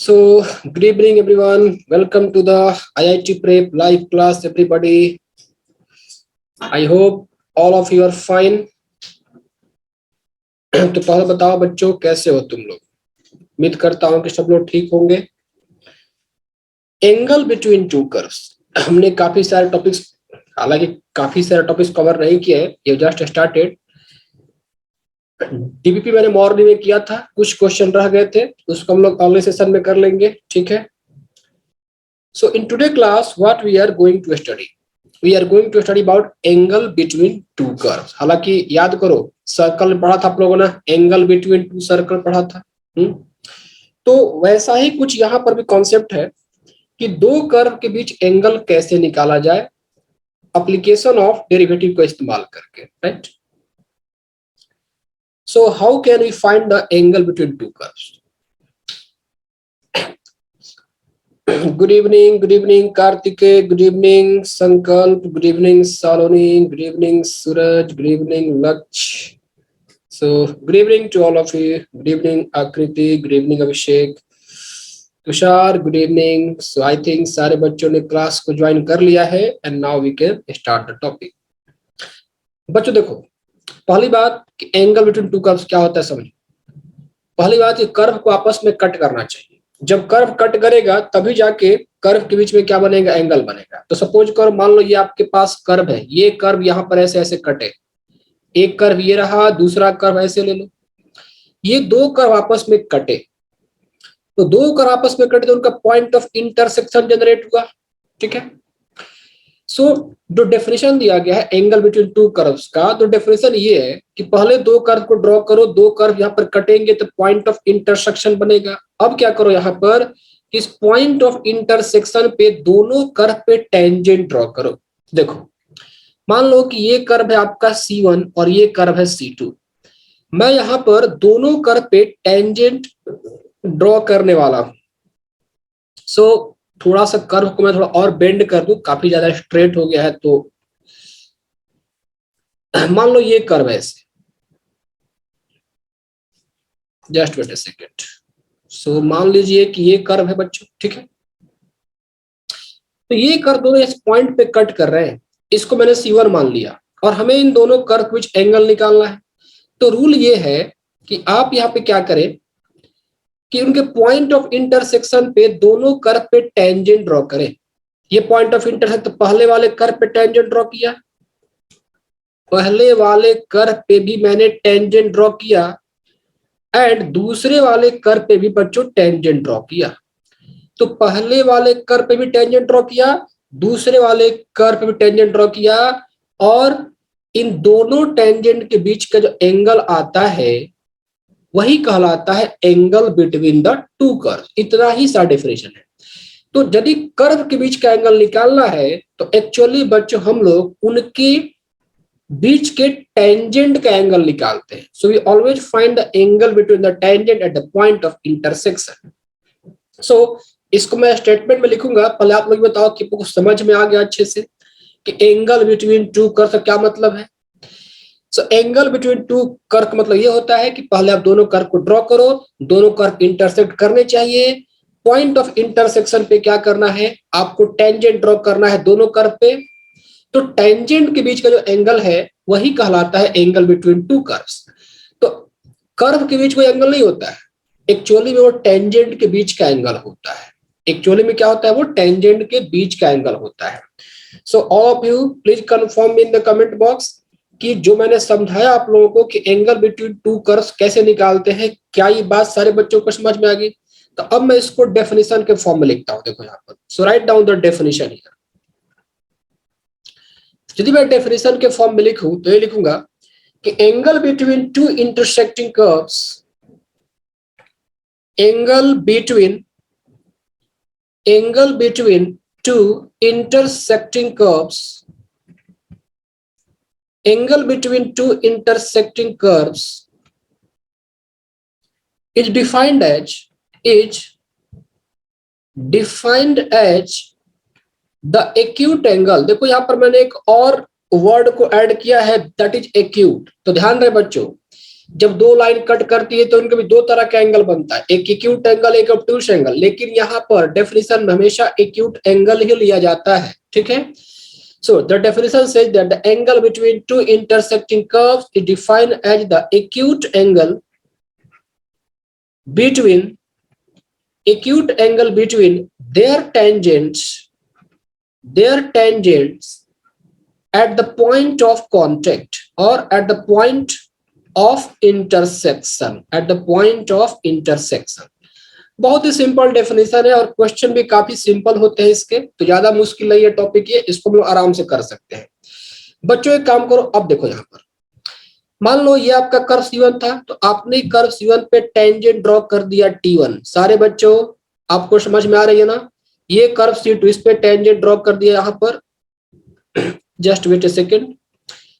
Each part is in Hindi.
So, good evening, everyone. Welcome to the IIT Prep live class, everybody. I hope all of you are fine. तो पहले बताओ बच्चों, कैसे हो तुम लोग? उम्मीद करता हूं कि सब लोग ठीक होंगे। एंगल बिटवीन टू कर्व्स, हमने काफी सारे टॉपिक्स, हालांकि काफी सारे टॉपिक्स कवर नहीं किए हैं, ये जस्ट स्टार्टेड। डीबीपी मैंने मॉर्निंग में किया था, कुछ क्वेश्चन रह गए थे, उसको हम लोग अगले सेशन में कर लेंगे, ठीक है। So in today class, what we are going to study? We are going to study about angle between two curves. हालांकि याद करो, सर्कल में पढ़ा था आप लोगों ने, एंगल बिटवीन टू सर्कल पढ़ा था। तो वैसा ही कुछ यहाँ पर भी कॉन्सेप्ट है कि दो कर्व के बीच एंगल कैसे निकाला जाए, एप्लीकेशन ऑफ डेरिवेटिव को इस्तेमाल करके, right. So how can we find the angle between two curves? Good evening Kartike, good evening Sankalp, good evening Saloni, good evening Suraj, good evening Laksh. So good evening to all of you. Good evening Akriti, good evening Abhishek, Tushar, good evening. So I think सारे बच्चों ने क्लास को ज्वाइन कर लिया है and now we can start the topic. बच्चों देखो, पहली बात कि एंगल बिटवीन टू कर्व्स क्या होता है समझो। पहली बात ये कर्व को आपस में कट करना चाहिए। जब कर्व कट करेगा तभी जाके कर्व के बीच में क्या बनेगा, एंगल बनेगा। तो सपोज करो, मान लो ये आपके पास कर्व है, ये कर्व यहाँ पर ऐसे ऐसे कटे, एक कर्व ये रहा, दूसरा कर्व ऐसे ले लो, ये दो कर्व आपस में कटे, तो दो कर्व आपस में कटे तो उनका पॉइंट ऑफ इंटरसेक्शन जनरेट हुआ, ठीक है। सो जो डेफिनेशन दिया गया है एंगल बिटवीन टू कर्व्स का, तो डेफिनेशन ये है कि पहले दो कर्व को ड्रॉ करो, दो कर्व यहाँ पर कटेंगे तो पॉइंट ऑफ इंटरसेक्शन बनेगा। अब क्या करो, यहाँ पर इस पॉइंट ऑफ इंटरसेक्शन पे दोनों कर्व पे टेंजेंट ड्रॉ करो। देखो, मान लो कि ये कर्व है आपका C1 और ये कर्व है C2। मैं यहाँ पर दोनों कर्व पे टेंजेंट ड्रॉ करने वाला हूं। सो थोड़ा सा कर्व को मैं थोड़ा और बेंड कर दूं, काफी ज्यादा स्ट्रेट हो गया है, तो मान लो ये कर्व है ऐसे, जस्ट वेट अ सेकेंड। सो मान लीजिए कि ये कर्व है बच्चों, ठीक है। तो ये कर्व दोनों इस पॉइंट पे कट कर रहे हैं, इसको मैंने C1 मान लिया और हमें इन दोनों कर्व के बीच एंगल निकालना है। तो रूल ये है कि आप यहाँ पे क्या करें कि उनके पॉइंट ऑफ इंटरसेक्शन पे दोनों कर्व पे टेंजेंट ड्रॉ करें। ये पॉइंट ऑफ इंटरसेक्शन, तो पहले वाले कर्व पे टेंजेंट ड्रॉ किया, पहले वाले कर्व पे भी मैंने टेंजेंट ड्रॉ किया एंड दूसरे वाले कर्व पे भी बच्चों टेंजेंट ड्रॉ किया। तो पहले वाले कर्व पे भी टेंजेंट ड्रॉ किया, दूसरे वाले कर्व पे भी टेंजेंट ड्रॉ किया, और इन दोनों टेंजेंट के बीच का जो एंगल आता है वही कहलाता है angle between the two curve. इतना ही सा डेफिनेशन है। तो यदि कर्व के बीच का एंगल निकालना है तो एक्चुअली बच्चों हम लोग उनके बीच के टेंजेंट का एंगल निकालते हैं। So we always find the angle between the tangent at the point of intersection. So इसको मैं स्टेटमेंट में लिखूंगा, पहले आप लोग बताओ कि आपको समझ में आ गया अच्छे से कि एंगल बिटवीन टू कर्व का क्या मतलब है। So angle between to curve का मतलब ये होता है कि पहले आप दोनों कर्व को ड्रॉ करो, दोनों कर्व इंटरसेक्ट करने चाहिए, पॉइंट ऑफ इंटरसेक्शन पे क्या करना है, आपको टेंजेंट ड्रॉ करना है दोनों कर्व पे। तो टेंजेंट के बीच का जो एंगल है वही कहलाता है एंगल बिटवीन टू कर्व्स। तो कर्व के बीच कोई एंगल नहीं होता है, एक्चुअली में वो टेंजेंट के बीच का एंगल होता है। एक्चुअली में क्या होता है, वो टेंजेंट के बीच का एंगल होता है। So all of you please confirm in the comment box कि जो मैंने समझाया आप लोगों को कि एंगल बिटवीन टू कर्व्स कैसे निकालते हैं, क्या ये बात सारे बच्चों को समझ में आ गई? तो अब मैं इसको डेफिनेशन के फॉर्म में लिखता हूं, देखो यहाँ पर। So write down the definition here. यदि मैं डेफिनेशन के फॉर्म में लिखूं तो ये लिखूंगा कि angle between to intersecting curves, angle between to intersecting curves, angle between two intersecting curves is defined as the acute angle। देखो यहां पर मैंने एक और वर्ड को ऐड किया है, दैट इज acute। तो ध्यान रहे बच्चों, जब दो लाइन कट करती है तो उनके भी दो तरह का एंगल बनता है, एक एक्यूट एंगल, एक ऑब्ट्यूस एंगल, लेकिन यहाँ पर डेफिनेशन में हमेशा एक्यूट एंगल ही लिया जाता है, ठीक है। So the definition says that the angle between two intersecting curves is defined as the acute angle between their tangents at the point of contact or at the point of intersection, बहुत ही सिंपल डेफिनेशन है और क्वेश्चन भी काफी सिंपल होते हैं इसके, तो ज्यादा मुश्किल नहीं है टॉपिक ये, इसको हम लोग आराम से कर सकते हैं। बच्चों एक काम करो, अब देखो यहाँ पर मान लो ये आपका कर्व C1 था, तो आपने कर्व C1 पे टेंजेंट ड्रॉ कर दिया T1। सारे बच्चों आपको समझ में आ रही है ना, ये कर्व C2 इस पे टेंजेंट ड्रॉ कर दिया यहाँ पर, जस्ट वेट ए सेकेंड,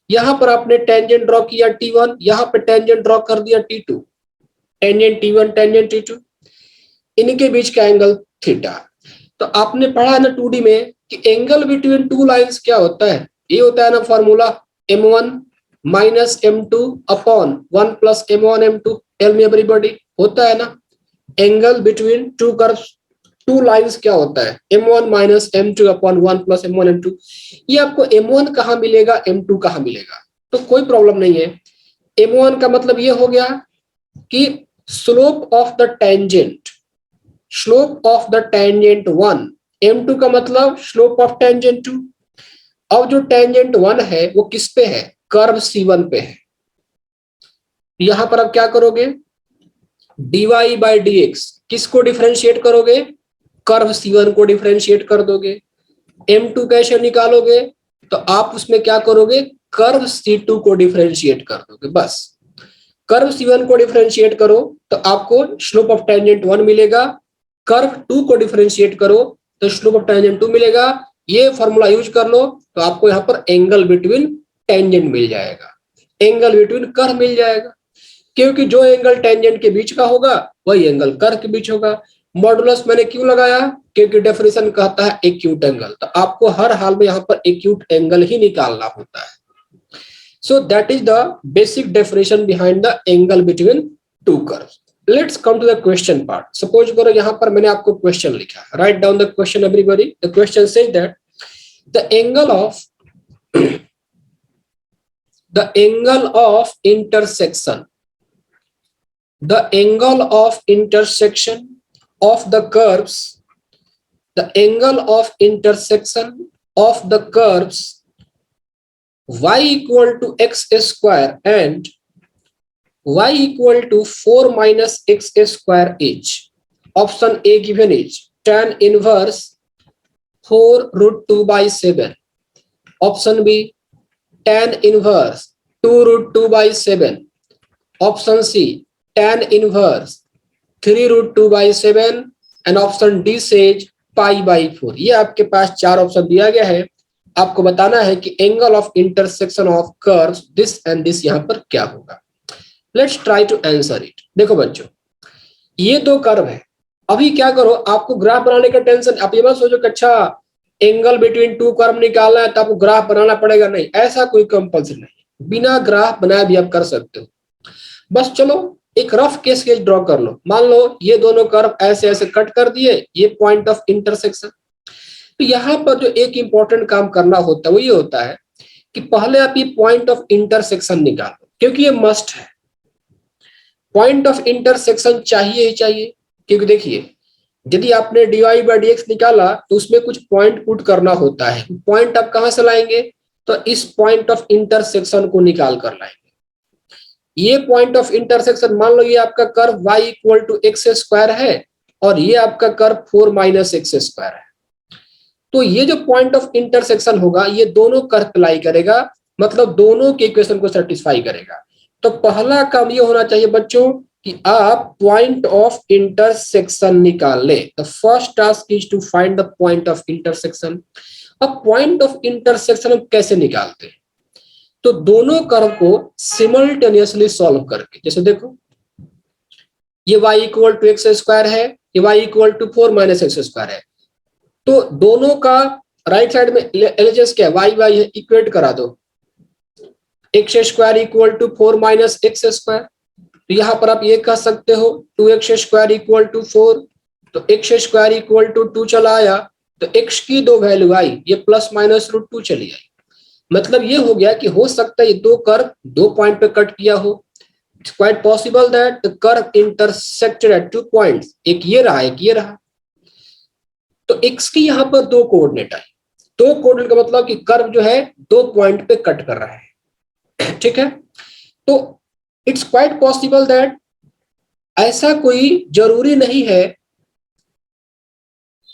यहाँ पर आपने टेंजेंट ड्रॉ किया T1, यहाँ पे टेंजेंट ड्रॉ कर दिया T2, tangent T1 tangent T2, इनके बीच का एंगल थीटा। तो आपने पढ़ा है ना 2D में कि एंगल बिटवीन टू लाइंस क्या होता है, ये होता है ना formula M1 minus M2 upon 1 plus M1 M2, tell me everybody, होता है ना। Angle between two curves, two lines क्या होता है, M1 minus M2 upon 1 plus M1 M2। ये आपको M1 कहाँ मिलेगा, M2 कहाँ मिलेगा, तो कोई प्रॉब्लम नहीं है। M1 का मतलब ये हो गया कि slope of the tangent, slope of the tangent 1, M2 का मतलब स्लोप ऑफ टेंजेंट 2। अब जो टेंजेंट 1 है वो किस पे है, कर्व C1 पे है। यहां पर अब क्या करोगे, dy बाई dx किसको डिफरेंशिएट करोगे, कर्व C1 को डिफरेंशिएट कर दोगे। M2 कैसे निकालोगे, तो आप उसमें क्या करोगे, कर्व C2 को डिफरेंशिएट कर दोगे, बस। कर्व C1 को डिफरेंशिएट करो तो आपको स्लोप ऑफ टेंजेंट 1 मिलेगा, कर्व 2 को डिफरेंशिएट करो तो स्लोप ऑफ टेंजेंट 2 मिलेगा। ये फॉर्मूला यूज कर लो तो आपको यहाँ पर एंगल बिटवीन टेंजेंट मिल जाएगा, एंगल बिटवीन कर्व मिल जाएगा, क्योंकि जो एंगल टेंजेंट के बीच का होगा वही एंगल कर्व के बीच होगा। मॉडुलस मैंने क्यों लगाया, क्योंकि डेफिनेशन कहता है एक्यूट एंगल, तो आपको हर हाल में यहाँ पर एक्यूट एंगल ही निकालना होता है। So that is the basic definition behind the angle between two curves. Let's come to the question part. Suppose करो यहाँ पर मैंने आपको क्वेश्चन लिखा, write down the question everybody. The question says that the angle of intersection of the curves, the angle of intersection of the curves y equal to x square and y equal to 4 minus x square each. Option A given is tan inverse 4 root 2 by 7. Option B tan inverse 2 root 2 by 7. Option C tan inverse 3 root 2 by 7 and option D says pi by 4. ये आपके पास चार ऑप्शन दिया गया है, आपको बताना है कि angle of intersection of curves this and this यहाँ पर क्या होगा। Let's try to answer it. देखो बच्चों, ये दो कर्व है, अभी क्या करो, आपको ग्राफ बनाने का टेंशन, आप ये मत सोचो कि अच्छा एंगल बिटवीन टू कर्व निकालना है तो आपको ग्राफ बनाना पड़ेगा, नहीं, ऐसा कोई कंपल्सरी नहीं, बिना ग्राफ बनाए भी आप कर सकते हो। बस चलो एक रफ केस स्केच ड्रॉ कर लो। मान लो ये दोनों कर्व ऐसे ऐसे कट कर दिए, ये पॉइंट ऑफ इंटरसेक्शन। तो यहाँ पर जो एक इंपॉर्टेंट काम करना होता है वो ये होता है कि पहले आप ये पॉइंट ऑफ इंटरसेक्शन निकालो, क्योंकि ये मस्ट है, पॉइंट ऑफ इंटरसेक्शन चाहिए ही चाहिए। क्योंकि देखिए यदि आपने dy बाई dx निकाला तो उसमें कुछ पॉइंट पुट करना होता है, पॉइंट आप कहां से लाएंगे, तो इस पॉइंट ऑफ इंटरसेक्शन को निकाल कर लाएंगे। ये पॉइंट ऑफ इंटरसेक्शन, मान लो ये आपका curve y equal to x square है और ये आपका कर्व 4 माइनस एक्स स्क्वायर है। तो ये जो पॉइंट ऑफ इंटरसेक्शन होगा ये दोनों कर्व अप्लाई करेगा, मतलब दोनों के इक्वेशन को सेटिस्फाई करेगा। तो पहला काम ये होना चाहिए बच्चों कि आप पॉइंट ऑफ इंटरसेक्शन निकाल ले। The first task is to find the point of intersection. अब पॉइंट ऑफ इंटरसेक्शन हम कैसे निकालते हैं, तो दोनों कर्व को सिमल्टेनियसली सॉल्व करके, जैसे देखो ये y equal to x square है, ये y equal to 4 minus x square है, तो दोनों का राइट साइड में एलएचएस क्या है, y y है, इक्वेट करा दो, x square equal to 4 minus x square, तो यहाँ पर आप ये कह सकते हो 2x स्क्वायर इक्वल टू 4, तो x स्क्वायर इक्वल टू 2 चला आया, तो x की दो वैल्यू आई, ये प्लस माइनस रूट 2 चली आई। मतलब ये हो गया कि हो सकता है ये दो कर्व दो पॉइंट पे कट किया हो। It's quite possible that the curve intersected at 2 points, एक ये रहा एक ये रहा। तो x की यहाँ पर दो कोऑर्डिनेट आई, दो कोऑर्डिनेट का मतलब कि कर्व जो है दो पॉइंट पे कट कर रहा है, ठीक है। तो इट्स क्वाइट पॉसिबल दैट, ऐसा कोई जरूरी नहीं है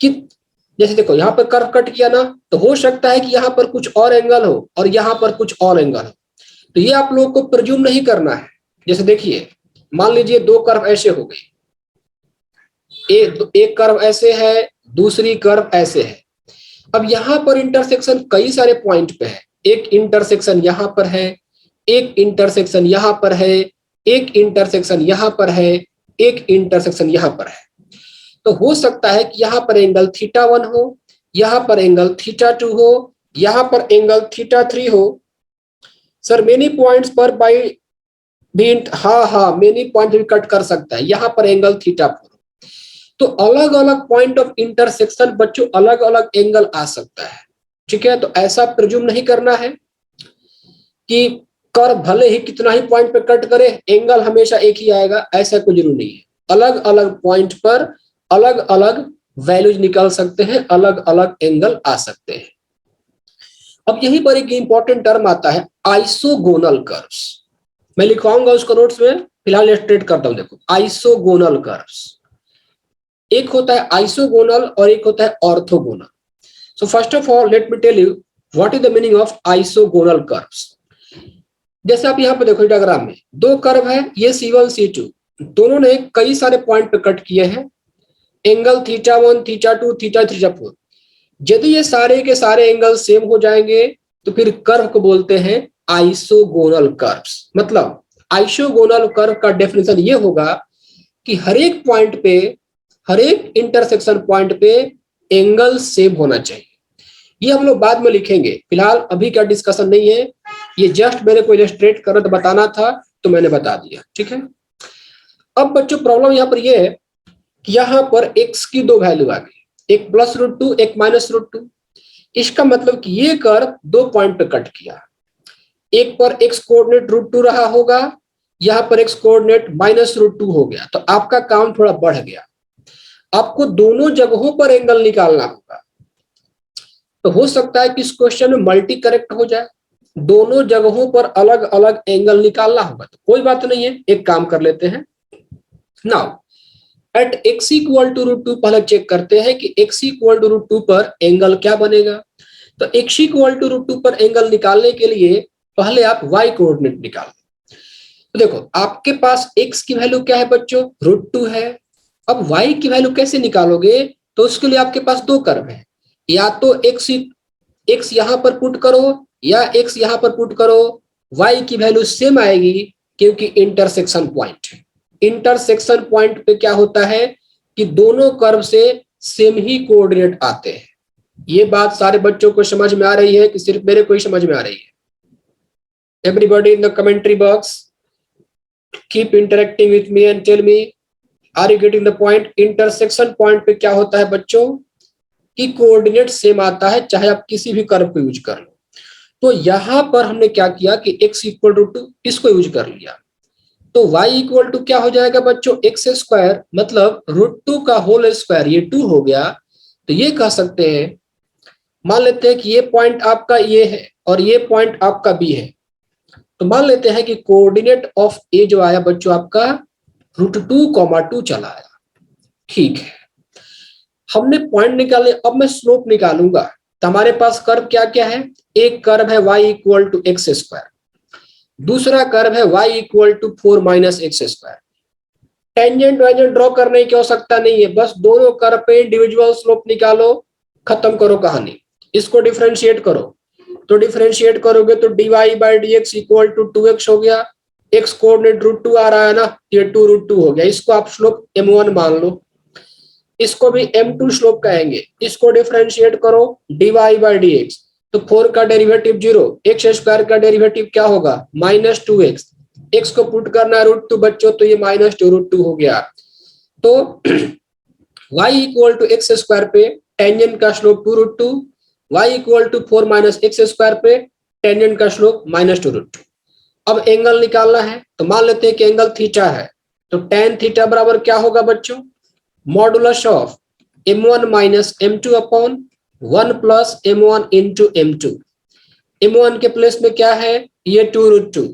कि जैसे देखो यहाँ पर कर्व कट किया ना, तो हो सकता है कि यहाँ पर कुछ और एंगल हो और यहाँ पर कुछ और एंगल हो, तो ये आप लोगों को प्रिज्यूम नहीं करना है। जैसे देखिए मान लीजिए दो कर्व ऐसे हो गए, एक कर्व ऐसे है, दूसरी कर्व ऐसे है। अब यहाँ पर इंटरसेक्शन कई सारे पॉइंट पे है, एक इंटरसेक्शन यहाँ पर है, एक इंटरसेक्शन यहाँ पर है, एक इंटरसेक्शन यहाँ पर है, एक इंटरसेक्शन यहाँ पर है। तो हो सकता है कि यहाँ पर एंगल θ1 हो, यहाँ पर एंगल θ2 हो, यहाँ पर एंगल θ3 हो। सर मेनी पॉइंट्स पर बाय बीट, हाँ मेनी पॉइंट भी कट कर सकता है, यहाँ पर एंगल θ4। तो अलग अलग पॉइंट ऑफ इंटरसेक्शन बच्चों अलग अलग एंगल आ सकता है, ठीक है। तो ऐसा प्रिज्यूम नहीं करना है कि कर्व भले ही कितना ही पॉइंट पे कट करे एंगल हमेशा एक ही आएगा, ऐसा कुछ जरूरी नहीं है। अलग अलग पॉइंट पर अलग अलग वैल्यूज निकल सकते हैं, अलग अलग एंगल आ सकते हैं। अब यहीं पर एक इंपॉर्टेंट टर्म आता है आइसोगोनल कर्व्स। मैं लिखवाऊंगा उसको नोट्स में, फिलहाल इलस्ट्रेट करता हूं। देखो आइसोगोनल कर्व्स, एक होता है आइसोगोनल और एक होता है orthogonal. So first of all let me tell you what is the meaning of isogonal curves. जैसे आप यहाँ पे देखो डायग्राम में दो कर्व है, ये C1 C2, दोनों ने कई सारे पॉइंट पे कट किए हैं, एंगल θ1 θ2 θ3 θ4। यदि ये सारे के सारे एंगल सेम हो जाएंगे तो फिर कर्व को बोलते हैं आइसोगोनल कर्व्स। मतलब आइसोगोनल कर्व का डेफिनेशन ये होगा कि हर एक पॉइंट पे, हर एक इंटरसेक्शन पॉइंट पे एंगल सेम होना चाहिए। ये हम लोग बाद में लिखेंगे, फिलहाल अभी का डिस्कशन नहीं है, ये जस्ट मेरे को इलस्ट्रेट करना तो बताना था तो मैंने बता दिया, ठीक है। अब बच्चों प्रॉब्लम यहाँ पर ये है कि यहाँ पर x की दो वैल्यू आ गई, एक प्लस रूट 2 एक माइनस रूट 2। इसका मतलब कि ये कर्व दो पॉइंट पे कट किया, एक पर x कोऑर्डिनेट रूट 2 रहा होगा, यहाँ पर x कोऑर्डिनेट माइनस रूट 2 हो गया, तो आपका काम थोड़ा बढ़ गया। आपको दोनों जगहों पर एंगल निकालना होगा। तो हो सकता है कि इस क्वेश्चन में मल्टी करेक्ट हो जाए, दोनों जगहों पर अलग अलग एंगल निकालना होगा। तो कोई बात नहीं है, एक काम कर लेते हैं। Now at x equal to root 2 पहले चेक करते हैं कि x इक्वल टू रूट 2 पर एंगल क्या बनेगा। तो x इक्वल टू रूट 2 पर एंगल निकालने के लिए पहले आप y कोऑर्डिनेट निकाल। तो देखो आपके पास x की वैल्यू क्या है बच्चों, रूट 2 है। अब y की वैल्यू कैसे निकालोगे, तो उसके लिए आपके पास दो कर्व है, या तो x यहाँ पर पुट करो या x यहाँ पर पुट करो, y की वैल्यू सेम आएगी क्योंकि इंटरसेक्शन पॉइंट है। इंटरसेक्शन पॉइंट पे क्या होता है कि दोनों कर्व से सेम ही कोऑर्डिनेट आते हैं। ये बात सारे बच्चों को समझ में आ रही है कि सिर्फ मेरे को ही समझ में आ रही है? Everybody in the commentary box keep interacting with me and tell me are you getting the point. Intersection point पे क्या होता है बच्चों कि कोऑर्डिनेट सेम आता है, चाहे आप किसी भी कर्व को यूज कर लो। तो यहां पर हमने क्या किया कि x इक्वल टू 2 इसको यूज कर लिया, तो y इक्वल टू क्या हो जाएगा बच्चों, एक्स स्क्वायर, मतलब रूट 2 का होल स्क्वायर, ये 2 हो गया। तो ये कह सकते हैं, मान लेते हैं कि ये पॉइंट आपका ये है और ये पॉइंट आपका बी है, तो मान लेते हैं कि कोऑर्डिनेट ऑफ ए जो आया बच्चों आपका रूट 2,2 चला आया, ठीक है। हमने पॉइंट निकाले, अब मैं स्लोप निकालूंगा। तो हमारे पास कर्व क्या क्या है, एक कर्व है y equal to x square, दूसरा कर्व है y equal to 4 minus x square. Tangent वेंजेंट ड्रॉ करने की आवश्यकता नहीं है, बस दोनों कर्व पे इंडिविजुअल स्लोप निकालो, खत्म करो कहानी। इसको डिफरेंशिएट करो, तो डिफरेंशिएट करोगे तो dy by dx equal to 2x हो गया। x कोऑर्डिनेट रूट 2 आ रहा है ना, ये 2 रूट 2 हो गया। इसको आप स्लोप m1 मान लो, इसको भी m2 स्लोप कहेंगे। इसको डिफरेंशिएट करो dy बाई dx, तो 4 का डेरिवेटिव 0, एक्स स्क्वायर का डेरिवेटिव क्या होगा, -2x, x को पुट करना है √2 बच्चों, तो ये -2√2 हो गया। तो y equal to x square पे टेंजेंट का slope 2√2, y equal to 4 minus x square पे टेंजेंट का स्लोप -2√2। अब एंगल निकालना है, तो मान लेते हैं कि एंगल थीटा है, तो tan थीटा बराबर क्या होगा बच्चों, modulus of m1 minus m2 upon 1 plus m1 into m2। m1 के प्लेस में क्या है, ये 2√2,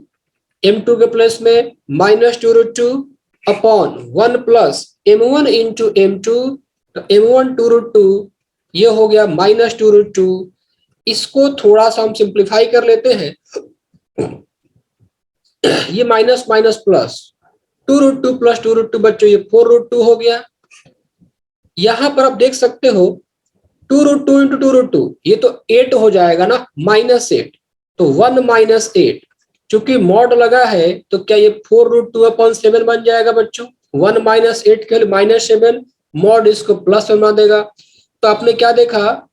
m2 के प्लेस में -2√2 upon 1 plus m1 into m2, तो m1 2√2, ये हो गया -2√2। इसको थोड़ा सा हम सिंप्लीफाई कर लेते हैं, ये माइनस माइनस प्लस 2√2 प्लस 2√2 बच्चों ये 4√2 हो गया। यहां पर आप देख सकते हो 2√2 इंटू 2√2 ये तो 8 हो जाएगा ना, -8, तो 1 माइनस 8, चूंकि मॉड लगा है तो क्या ये 4√2 अपॉन 7 बन जाएगा बच्चों। 1 माइनस 8 के लिए -7, मॉड इसको प्लस बना देगा। तो आपने क्या देखा,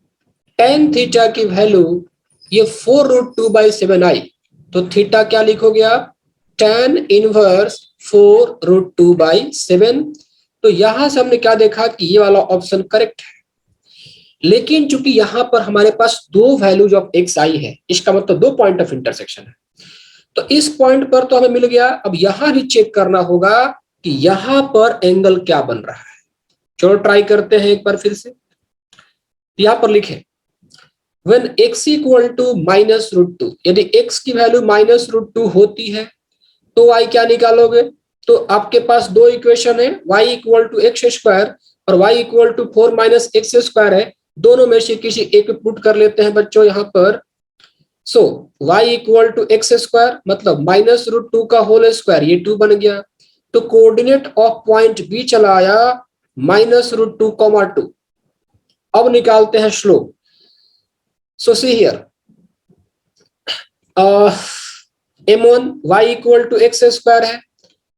tan थीटा की वैल्यू ये 4√2/7 आई, तो थीटा क्या लिखोगे आप, tan इनवर्स 4√2/7। तो यहां से हमने क्या देखा कि ये वाला ऑप्शन करेक्ट है। लेकिन चूंकि यहां पर हमारे पास दो वैल्यूज ऑफ एक्स आई है, इसका मतलब दो पॉइंट ऑफ इंटरसेक्शन है, तो इस पॉइंट पर तो हमें मिल गया। अब यहां भी चेक करना होगा कि यहां पर एंगल क्या बन रहा है। चलो ट्राई करते हैं एक बार फिर से। यहां पर लिखे when x इक्वल टू -√2, यदि x की वैल्यू -√2 होती है तो y क्या निकालोगे, तो आपके पास दो इक्वेशन है, y equal to x square और y equal to 4 minus x square है, दोनों में से किसी एक पुट कर लेते हैं बच्चों यहाँ पर। So y equal to x square मतलब -√2 का होल स्क्वायर, ये 2 बन गया। तो कोऑर्डिनेट ऑफ पॉइंट बी चला आया -√2, 2। अब निकालते हैं slope. So see here m1 y equal to x square है,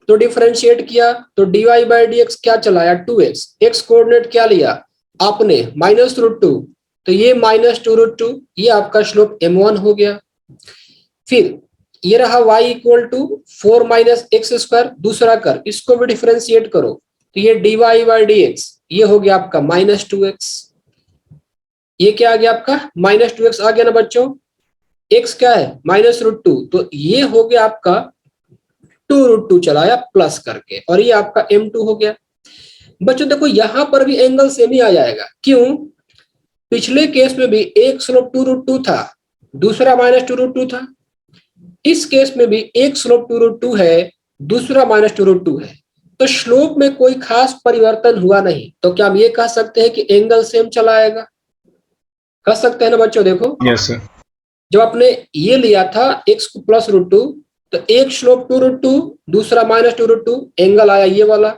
तो डिफरेंशिएट किया तो dy/dx क्या चलाया 2x, x कोऑर्डिनेट क्या लिया आपने -√2, तो ये -2√2, ये आपका स्लोप m1 हो गया। फिर ये रहा y equal to 4 minus x square, दूसरा कर इसको भी डिफरेंशिएट करो, तो ये dy/dx ये हो गया आपका -2x, ये क्या आ गया आपका -2x आ गया ना बच्चों। x क्या है -√2, तो ये हो गया आपका 2√2 चलाया प्लस करके, और ये आपका m2 हो गया। बच्चों देखो यहां पर भी एंगल सेम ही आ जाएगा, क्यों, पिछले केस में भी एक स्लोप 2√2 था, दूसरा -2√2 था, इस केस में भी एक स्लोप 2√2 है, दूसरा -2√2 है, तो स्लोप में कोई खास परिवर्तन हुआ नहीं, तो क्या हम ये कह सकते हैं कि एंगल सेम चलाएगा, कह सकते हैं ना बच्चों। देखो यस सर, जब आपने ये लिया था x को +√2, तो एक स्लोप 2√2, दूसरा -2√2, एंगल आया ये वाला।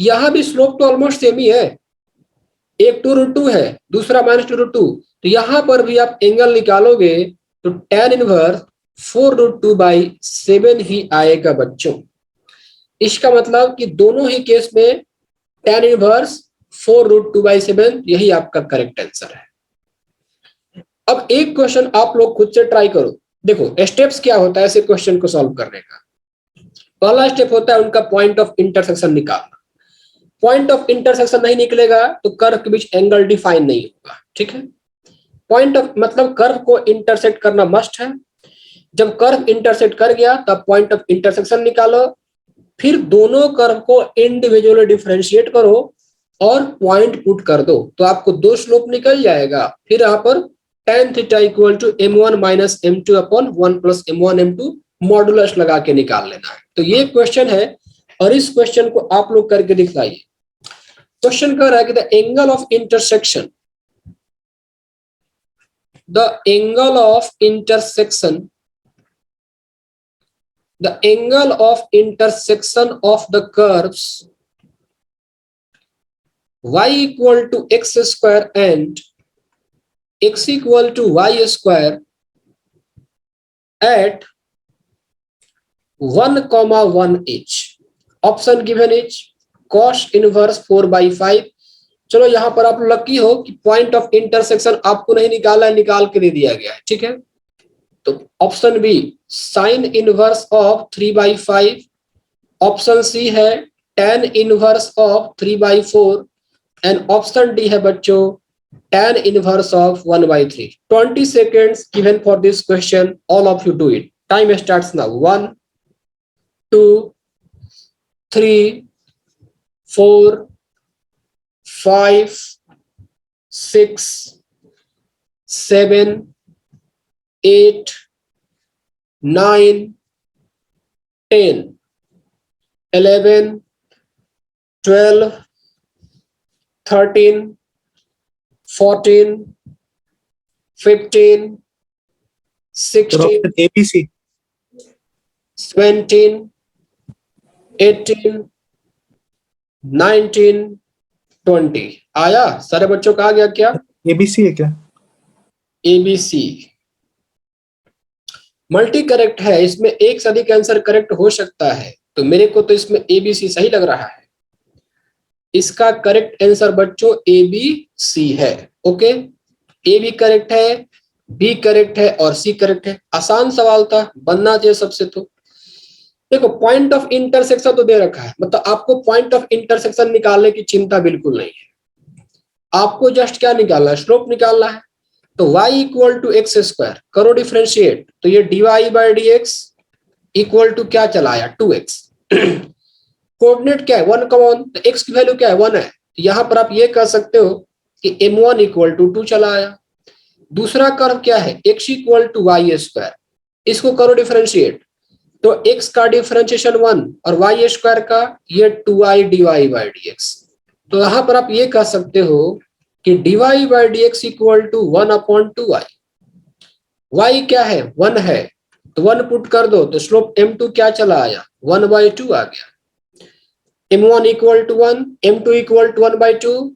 यहां भी स्लोप तो ऑलमोस्ट सेम ही है, एक 2√2 है, दूसरा -2√2, तो यहां पर भी आप एंगल निकालोगे तो tan इनवर्स 4√2/7 ही आएगा बच्चों। इसका मतलब कि दोनों ही केस में tan इनवर्स 4√2/7 यही आपका करेक्ट आंसर है। अब एक क्वेश्चन आप लोग खुद से ट्राई करो। देखो स्टेप्स क्या होता है ऐसे क्वेश्चन को सॉल्व करने का। पहला स्टेप होता है उनका पॉइंट ऑफ इंटरसेक्शन निकालना। पॉइंट ऑफ इंटरसेक्शन नहीं निकलेगा तो कर्व के बीच एंगल डिफाइन नहीं होगा, ठीक है। पॉइंट ऑफ मतलब कर्व को इंटरसेक्ट करना मस्ट है। जब कर्व इंटरसेक्ट कर गया तब पॉइंट ऑफ इंटरसेक्शन निकालो, फिर दोनों कर्व को इंडिविजुअली डिफरेंशिएट करो और पॉइंट पुट कर दो, तो आपको दो स्लोप निकल जाएगा। फिर यहाँ पर tan theta equal to m1 minus m2 upon 1 plus m1 m2 modulus लगा के निकाल लेना है। तो ये क्वेश्चन है और इस क्वेश्चन को आप लोग करके दिखलाइए। क्वेश्चन कह रहा है कि the angle of intersection, the angle of intersection, the angle of intersection of the curves y equal to x square and x equal to y square at 1, 1 each. Option given is cos inverse 4/5। चलो यहां पर आप लकी हो कि पॉइंट ऑफ इंटरसेक्शन आपको नहीं निकाला है, निकाल के दे दिया गया है, ठीक है। तो option B sine inverse of 3/5, option C है tan inverse of 3/4 and option D है बच्चों tan inverse of 1/3. 20 seconds given for this question. All of you do it. Time starts now. 1, 2, 3, 4, 5, 6, 7, 8, 9, 10, 11, 12, 13, 14, 15, 16, ABC 17, 18, 19, 20. आया सारे बच्चों का? आ गया क्या? ABC है क्या? ABC मल्टी करेक्ट है, इसमें एक से अधिक आंसर करेक्ट हो सकता है, तो मेरे को तो इसमें ABC सही लग रहा है। इसका करेक्ट आंसर बच्चों ABC है। ओके, ए भी करेक्ट है, बी करेक्ट है और सी करेक्ट है। आसान सवाल था, बनना चाहिए सबसे। तो देखो पॉइंट ऑफ इंटरसेक्शन तो दे रखा है, मतलब आपको पॉइंट ऑफ इंटरसेक्शन निकालने की चिंता बिल्कुल नहीं है। आपको जस्ट क्या निकालना है? स्लोप निकालना है। तो y equal to x square करो डिफरेंशिएट, तो ये dy/dx इक्वल टू क्या चला आया? 2x। कोऑर्डिनेट क्या है? 1, तो x की वैल्यू क्या है? 1 है। यहां पर आप ये कह सकते हो कि m1 इक्वल टू 2 चला आया। दूसरा कर्व क्या है? x equal to y square, इसको करो डिफरेंशिएट, तो x का डिफरेंशिएशन 1 और y स्क्वायर का ये 2i dy/dx। तो यहां पर आप ये कह सकते हो कि dy/dx equal to 1/2i। y क्या है? 1 है, तो 1 पुट कर दो, तो स्लोप m2 क्या चला आया? 1/2 आ गया। m1 equal to 1, m2 equal to 1/2,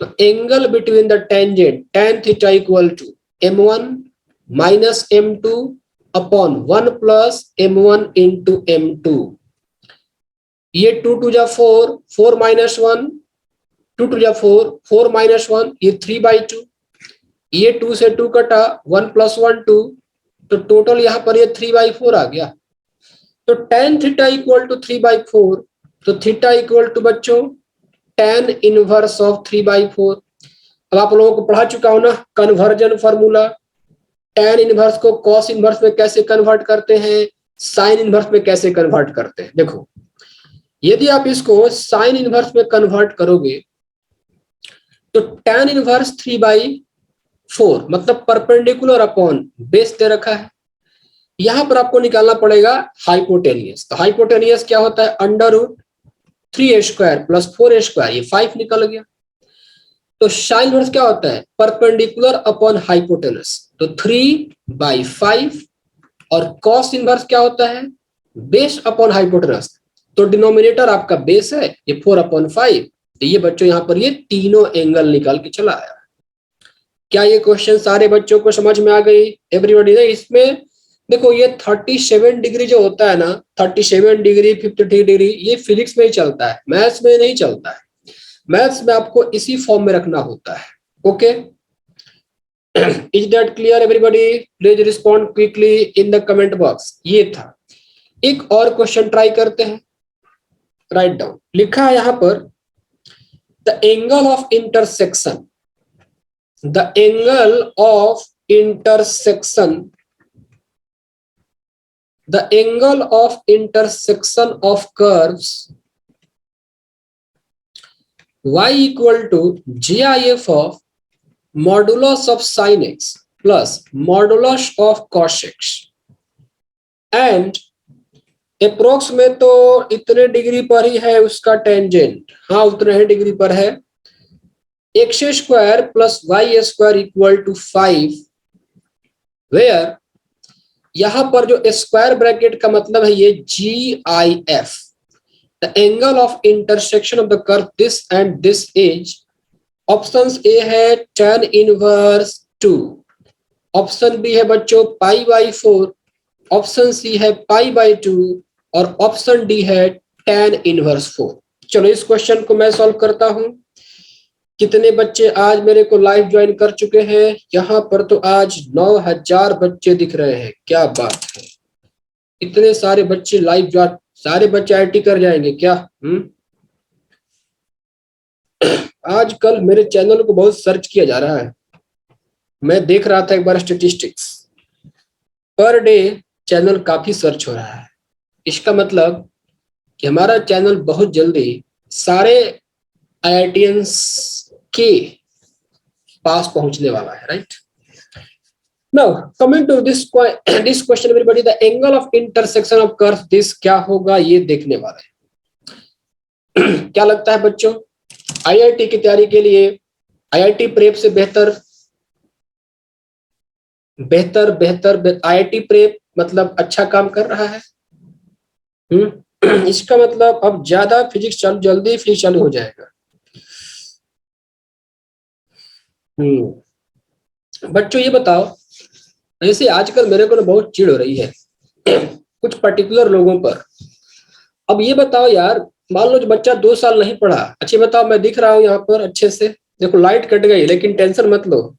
तो angle between the tangent tan theta equal to m1 minus m2 upon 1 plus m1 into m2। ये 2 टू जा 4, 4 माइनस 1, 2 टू जा 4, 4 माइनस 1, ये 3/2। ये 2 से 2 कटा, 1 प्लस 1 2, तो टोटल यहाँ पर ये 3/4 आ गया। तो tan थीटा इक्वल टू 3/4, तो थीटा इक्वल टू बच्चों tan इनवर्स ऑफ 3/4। अब आप लोगों को पढ़ा चुका हो ना कन्वर्जन फार्मूला, tan इनवर्स को cos इनवर्स में कैसे कन्वर्ट करते हैं, साइन इनवर्स में कैसे कन्वर्ट करते हैं। देखो यदि आप इसको साइन इनवर्स में कन्वर्ट करोगे तो tan इनवर्स 3/4 मतलब परपेंडिकुलर अपॉन बेस दे रखा है। यहां पर आपको निकालना पड़ेगा हाइपोटेनियस। तो हाइपोटेनियस क्या होता है? √3a² प्लस 4a², ये 5 निकल गया। तो साइन इनवर्स क्या होता है? परपेंडिकुलर अपॉन हाइपोटेनस, तो 3/5। और कॉस इनवर्स क्या होता है? बेस अपॉन हाइपोटेनस, तो डिनोमिनेटर आपका बेस है, ये 4/5। तो ये बच्चों यहाँ पर ये तीनों एंगल निकाल के चला आया। क्या ये क्वेश्चन सारे बच्चों को समझ में आ गई? एवरीबॉडी ने इसमें देखो ये 37 डिग्री जो होता है ना, 37 डिग्री 53 डिग्री, ये फिजिक्स में ही चलता है, मैथ्स में नहीं चलता है। मैथ्स में आपको इसी फॉर्म में रखना होता है। Okay, is that clear everybody? Please respond quickly in the comment box. ये था। एक और क्वेश्चन ट्राई करते हैं। राइट डाउन, लिखा है यहां पर the angle of intersection, the angle of intersection, the angle of intersection of curves y equal to GIF of modulus of sin x plus modulus of cos x and approx में तो इतने डिग्री पर ही है उसका टेंजेंट, हाँ उतने ही डिग्री पर है, x² plus y² equal to 5, where यहां पर जो स्क्वायर ब्रैकेट का मतलब है ये GIF, the angle of intersection of the curve this and this is, option A है tan इनवर्स 2, ऑप्शन बी है बच्चों π/4, ऑप्शन सी है π/2 और ऑप्शन डी है tan इनवर्स 4। चलो इस क्वेश्चन को मैं सॉल्व करता हूं। कितने बच्चे आज मेरे को लाइव ज्वाइन कर चुके हैं? यहाँ पर तो आज 9000 बच्चे दिख रहे हैं। क्या बात है, इतने सारे बच्चे लाइव ज्वाइन, सारे बच्चे आईटी कर जाएंगे क्या? आजकल मेरे चैनल को बहुत सर्च किया जा रहा है। मैं देख रहा था एक बार स्टेटिस्टिक्स, पर डे चैनल काफी सर्च हो रहा है। इसका मतलब कि हमारा चैनल बहुत जल्दी सारे आईआईटियंस के पास पहुंचने वाला है, right? Now coming to this question everybody, the angle of intersection of curve, this क्या होगा ये देखने वाला है। क्या लगता है बच्चों, आईआईटी की तैयारी के लिए आईआईटी प्रेप से बेहतर आईआईटी प्रेप मतलब अच्छा काम कर रहा है? इसका मतलब अब ज्यादा फिजिक्स जल्दी फिजिक्स चालू हो जाएगा। बच्चों ये बताओ, ऐसे आजकल मेरे को ना बहुत चिढ़ हो रही है कुछ पर्टिकुलर लोगों पर। अब ये बताओ यार, मान लो जो बच्चा 2 साल नहीं पढ़ा, अच्छे बताओ, मैं दिख रहा हूँ यहाँ पर अच्छे से, देखो लाइट कट गई, लेकिन टेंशन मत लो,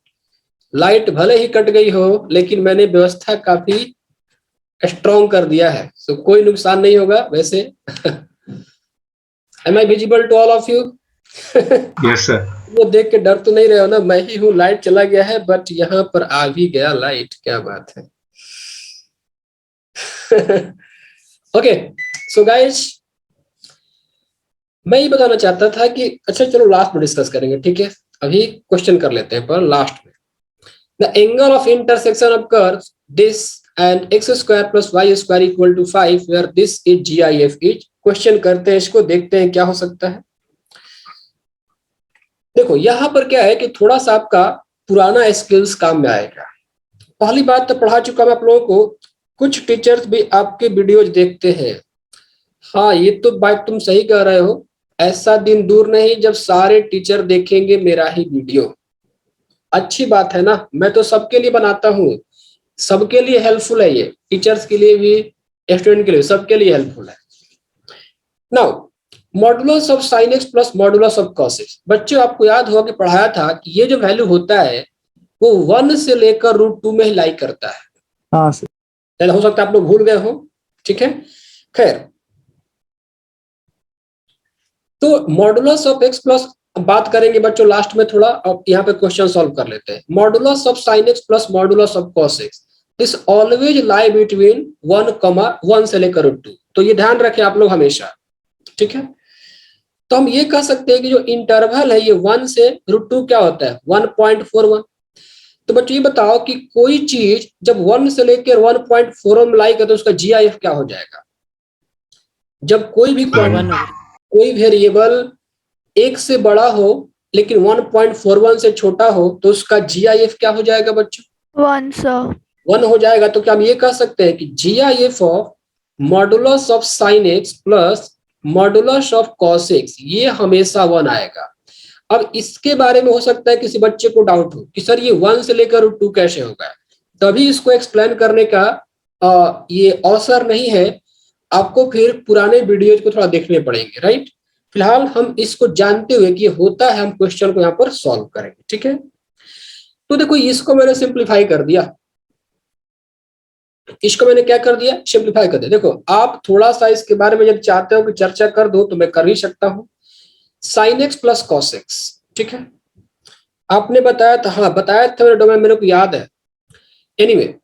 लाइट भले ही कट गई हो लेकिन मैंने व्यवस्था काफी स्ट्रॉन्ग कर दिया है, तो कोई नुकसान नहीं होगा वैसे। Am I visible to all of you? Yes sir. वो देख के डर तो नहीं रहे हो ना? मैं ही हूँ, लाइट चला गया है बट यहाँ पर आ भी गया लाइट, क्या बात है। ओके सो गाइस, मैं ये बताना चाहता था कि अच्छा चलो लास्ट में डिस्कस करेंगे, ठीक है? अभी क्वेश्चन कर लेते हैं पर लास्ट में। The angle of intersection of curves this and x square plus y square equal to 5 where this is GIF is. Question करते हैं इसको, देखते हैं क्या हो सकता है। देखो यहाँ पर क्या है कि थोड़ा सा आपका पुराना स्किल्स काम में आएगा। पहली बात तो पढ़ा चुका मैं आप लोगों को, कुछ टीचर्स भी आपके वीडियोज देखते हैं। हाँ ये तो बात तुम सही कह रहे हो, ऐसा दिन दूर नहीं जब सारे टीचर देखेंगे मेरा ही वीडियो। अच्छी बात है ना, मैं तो सबके लिए बनाता हूँ, सबके लिए हेल्पफुल है ये, टीचर्स के लिए भी, स्टूडेंट के लिए, सबके लिए हेल्पफुल है। Now modulus of sine x plus modulus of cos x, बच्चों आपको याद होगा कि पढ़ाया था कि ये जो वैल्यू होता है वो 1 से लेकर √2 में ही लाई करता है। हाँ सर। हो सकता है आप लोग भूल गए हो, ठीक है? खैर, तो मॉडुलस ऑफ एक्स प्लस बात करेंगे बच्चों लास्ट में थोड़ा, अब यहाँ पे क्वेश्चन सॉल्व कर लेते हैं। Modulus of sine x plus modulus of cos x this always lie between 1, 1 से लेकर √2, तो ये ध्यान रखें आप लोग हमेशा, ठीक है? तो हम ये कह सकते हैं कि जो इंटरवल है ये 1 से √2 क्या होता है, 1.41। तो बच्चों ये बताओ कि कोई चीज जब 1 से लेकर 1.41 में लाई करते तो उसका जीआईएफ क्या हो जाएगा? जब कोई भी कोई वेरिएबल 1 से बड़ा हो लेकिन 1.41 से छोटा हो तो उसका जीआईएफ क्या हो जाएगा बच्चों? 1 सर। 1 हो जाएगा। तो क्या हम ये कह सकते हैं कि GIF of modulus of sine x plus modulus of cos x ये हमेशा 1 आएगा। अब इसके बारे में हो सकता है किसी बच्चे को डाउट हो कि सर ये 1 से लेकर √2 कैसे होगा, तभी इसको एक्सप्लेन करने का ये अवसर नहीं है, आपको फिर पुराने वीडियोज को थोड़ा देखने पड़ेंगे, राइट? फिलहाल हम इसको जानते हुए कि ये होता है, हम क्वेश्चन को यहाँ पर सॉल्व करेंगे, ठीक है? तो देखो इसको मैंने सिंप्लीफाई कर दिया, इसको मैंने क्या कर दिया, सिंप्लीफाई कर दिया। देखो आप थोड़ा सा इसके बारे में जब चाहते हो कि चर्चा कर दो तो मैं कर ही सकता हूँ। Sine x plus cos x, ठीक है? आपने बताया था, हाँ बताया था मेरे डोमेन, मेरे को याद है। एनीवे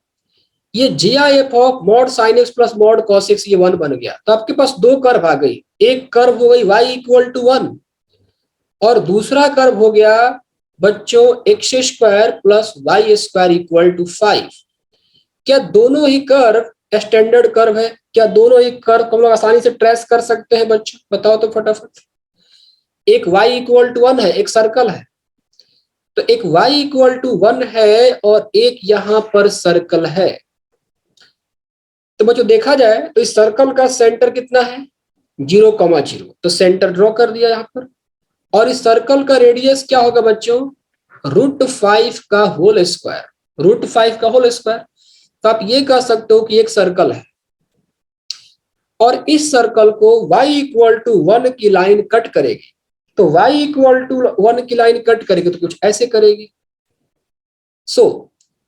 ये GIF of mod sine x plus mod cos x ये 1 बन गया। तो आपके पास 2 कर्व आ गई, एक कर्व हो गई y इक्वल टू 1 और दूसरा कर्व हो गया बच्चों x square plus y square equal to 5। क्या दोनों ही कर्व स्टैंडर्ड कर्व है? क्या दोनों ही कर्व हम लोग आसानी से ट्रेस कर सकते हैं बच्चों? बताओ तो फटाफट। एक y इक्वल टू 1 है, एक सर्कल है, तो एक y इक्वल टू 1 है और एक यहां पर सर्कल है। तो बच्चों देखा जाए तो इस सर्कल का सेंटर कितना है, 0,0, तो सेंटर ड्रॉ कर दिया यहां पर। और इस सर्कल का रेडियस क्या होगा बच्चों, √5 का होल स्क्वायर, √5 का होल स्क्वायर। तो आप ये कह सकते हो कि एक सर्कल है और इस सर्कल को y इक्वल टू 1 की लाइन कट करेगी, तो y इक्वल टू 1 की लाइन कट करेगी तो कुछ ऐसे करेगी। So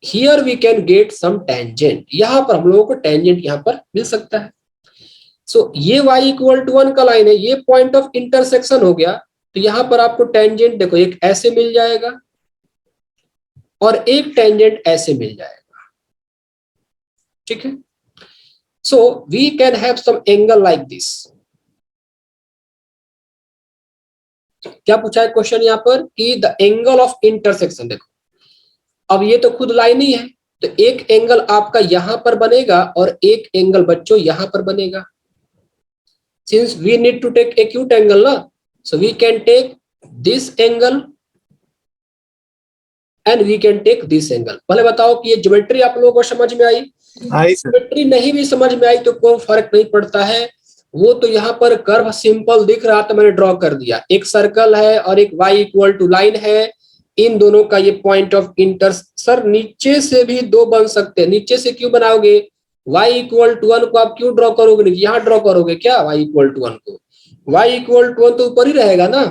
here we can get some tangent, यहां पर हम लोगों को टेंजेंट यहां पर मिल सकता है। सो ये y इक्वल टू 1 का लाइन है, ये पॉइंट ऑफ इंटरसेक्शन हो गया, तो यहां पर आपको टेंजेंट देखो एक ऐसे मिल जाएगा और एक टेंजेंट ऐसे मिल जाएगा, ठीक है। So we can have some angle like this. क्या पूछा है क्वेश्चन यहाँ पर कि द एंगल ऑफ इंटरसेक्शन, देखो अब ये तो खुद लाइन ही है, तो एक एंगल आपका यहां पर बनेगा और एक एंगल बच्चों यहां पर बनेगा। Since we need to take acute angle ना, so we can take this angle and we can take this angle. पहले बताओ कि ये ज्योमेट्री आप लोगों को समझ में आई? ज्योमेट्री नहीं भी समझ में आई तो कोई फर्क नहीं पड़ता है, वो तो यहाँ पर कर्व सिंपल दिख रहा तो मैंने ड्रॉ कर दिया, एक सर्कल है और एक y इक्वल टू लाइन है, इन दोनों का ये पॉइंट ऑफ इंटर। सर नीचे से भी दो बन सकते हैं, नीचे से क्यों बनाओगे? y इक्वल टू 1 को आप क्यों ड्रॉ करोगे? नहीं यहाँ ड्रॉ करोगे क्या y इक्वल टू 1 को? y इक्वल टू 1 तो ऊपर ही रहेगा ना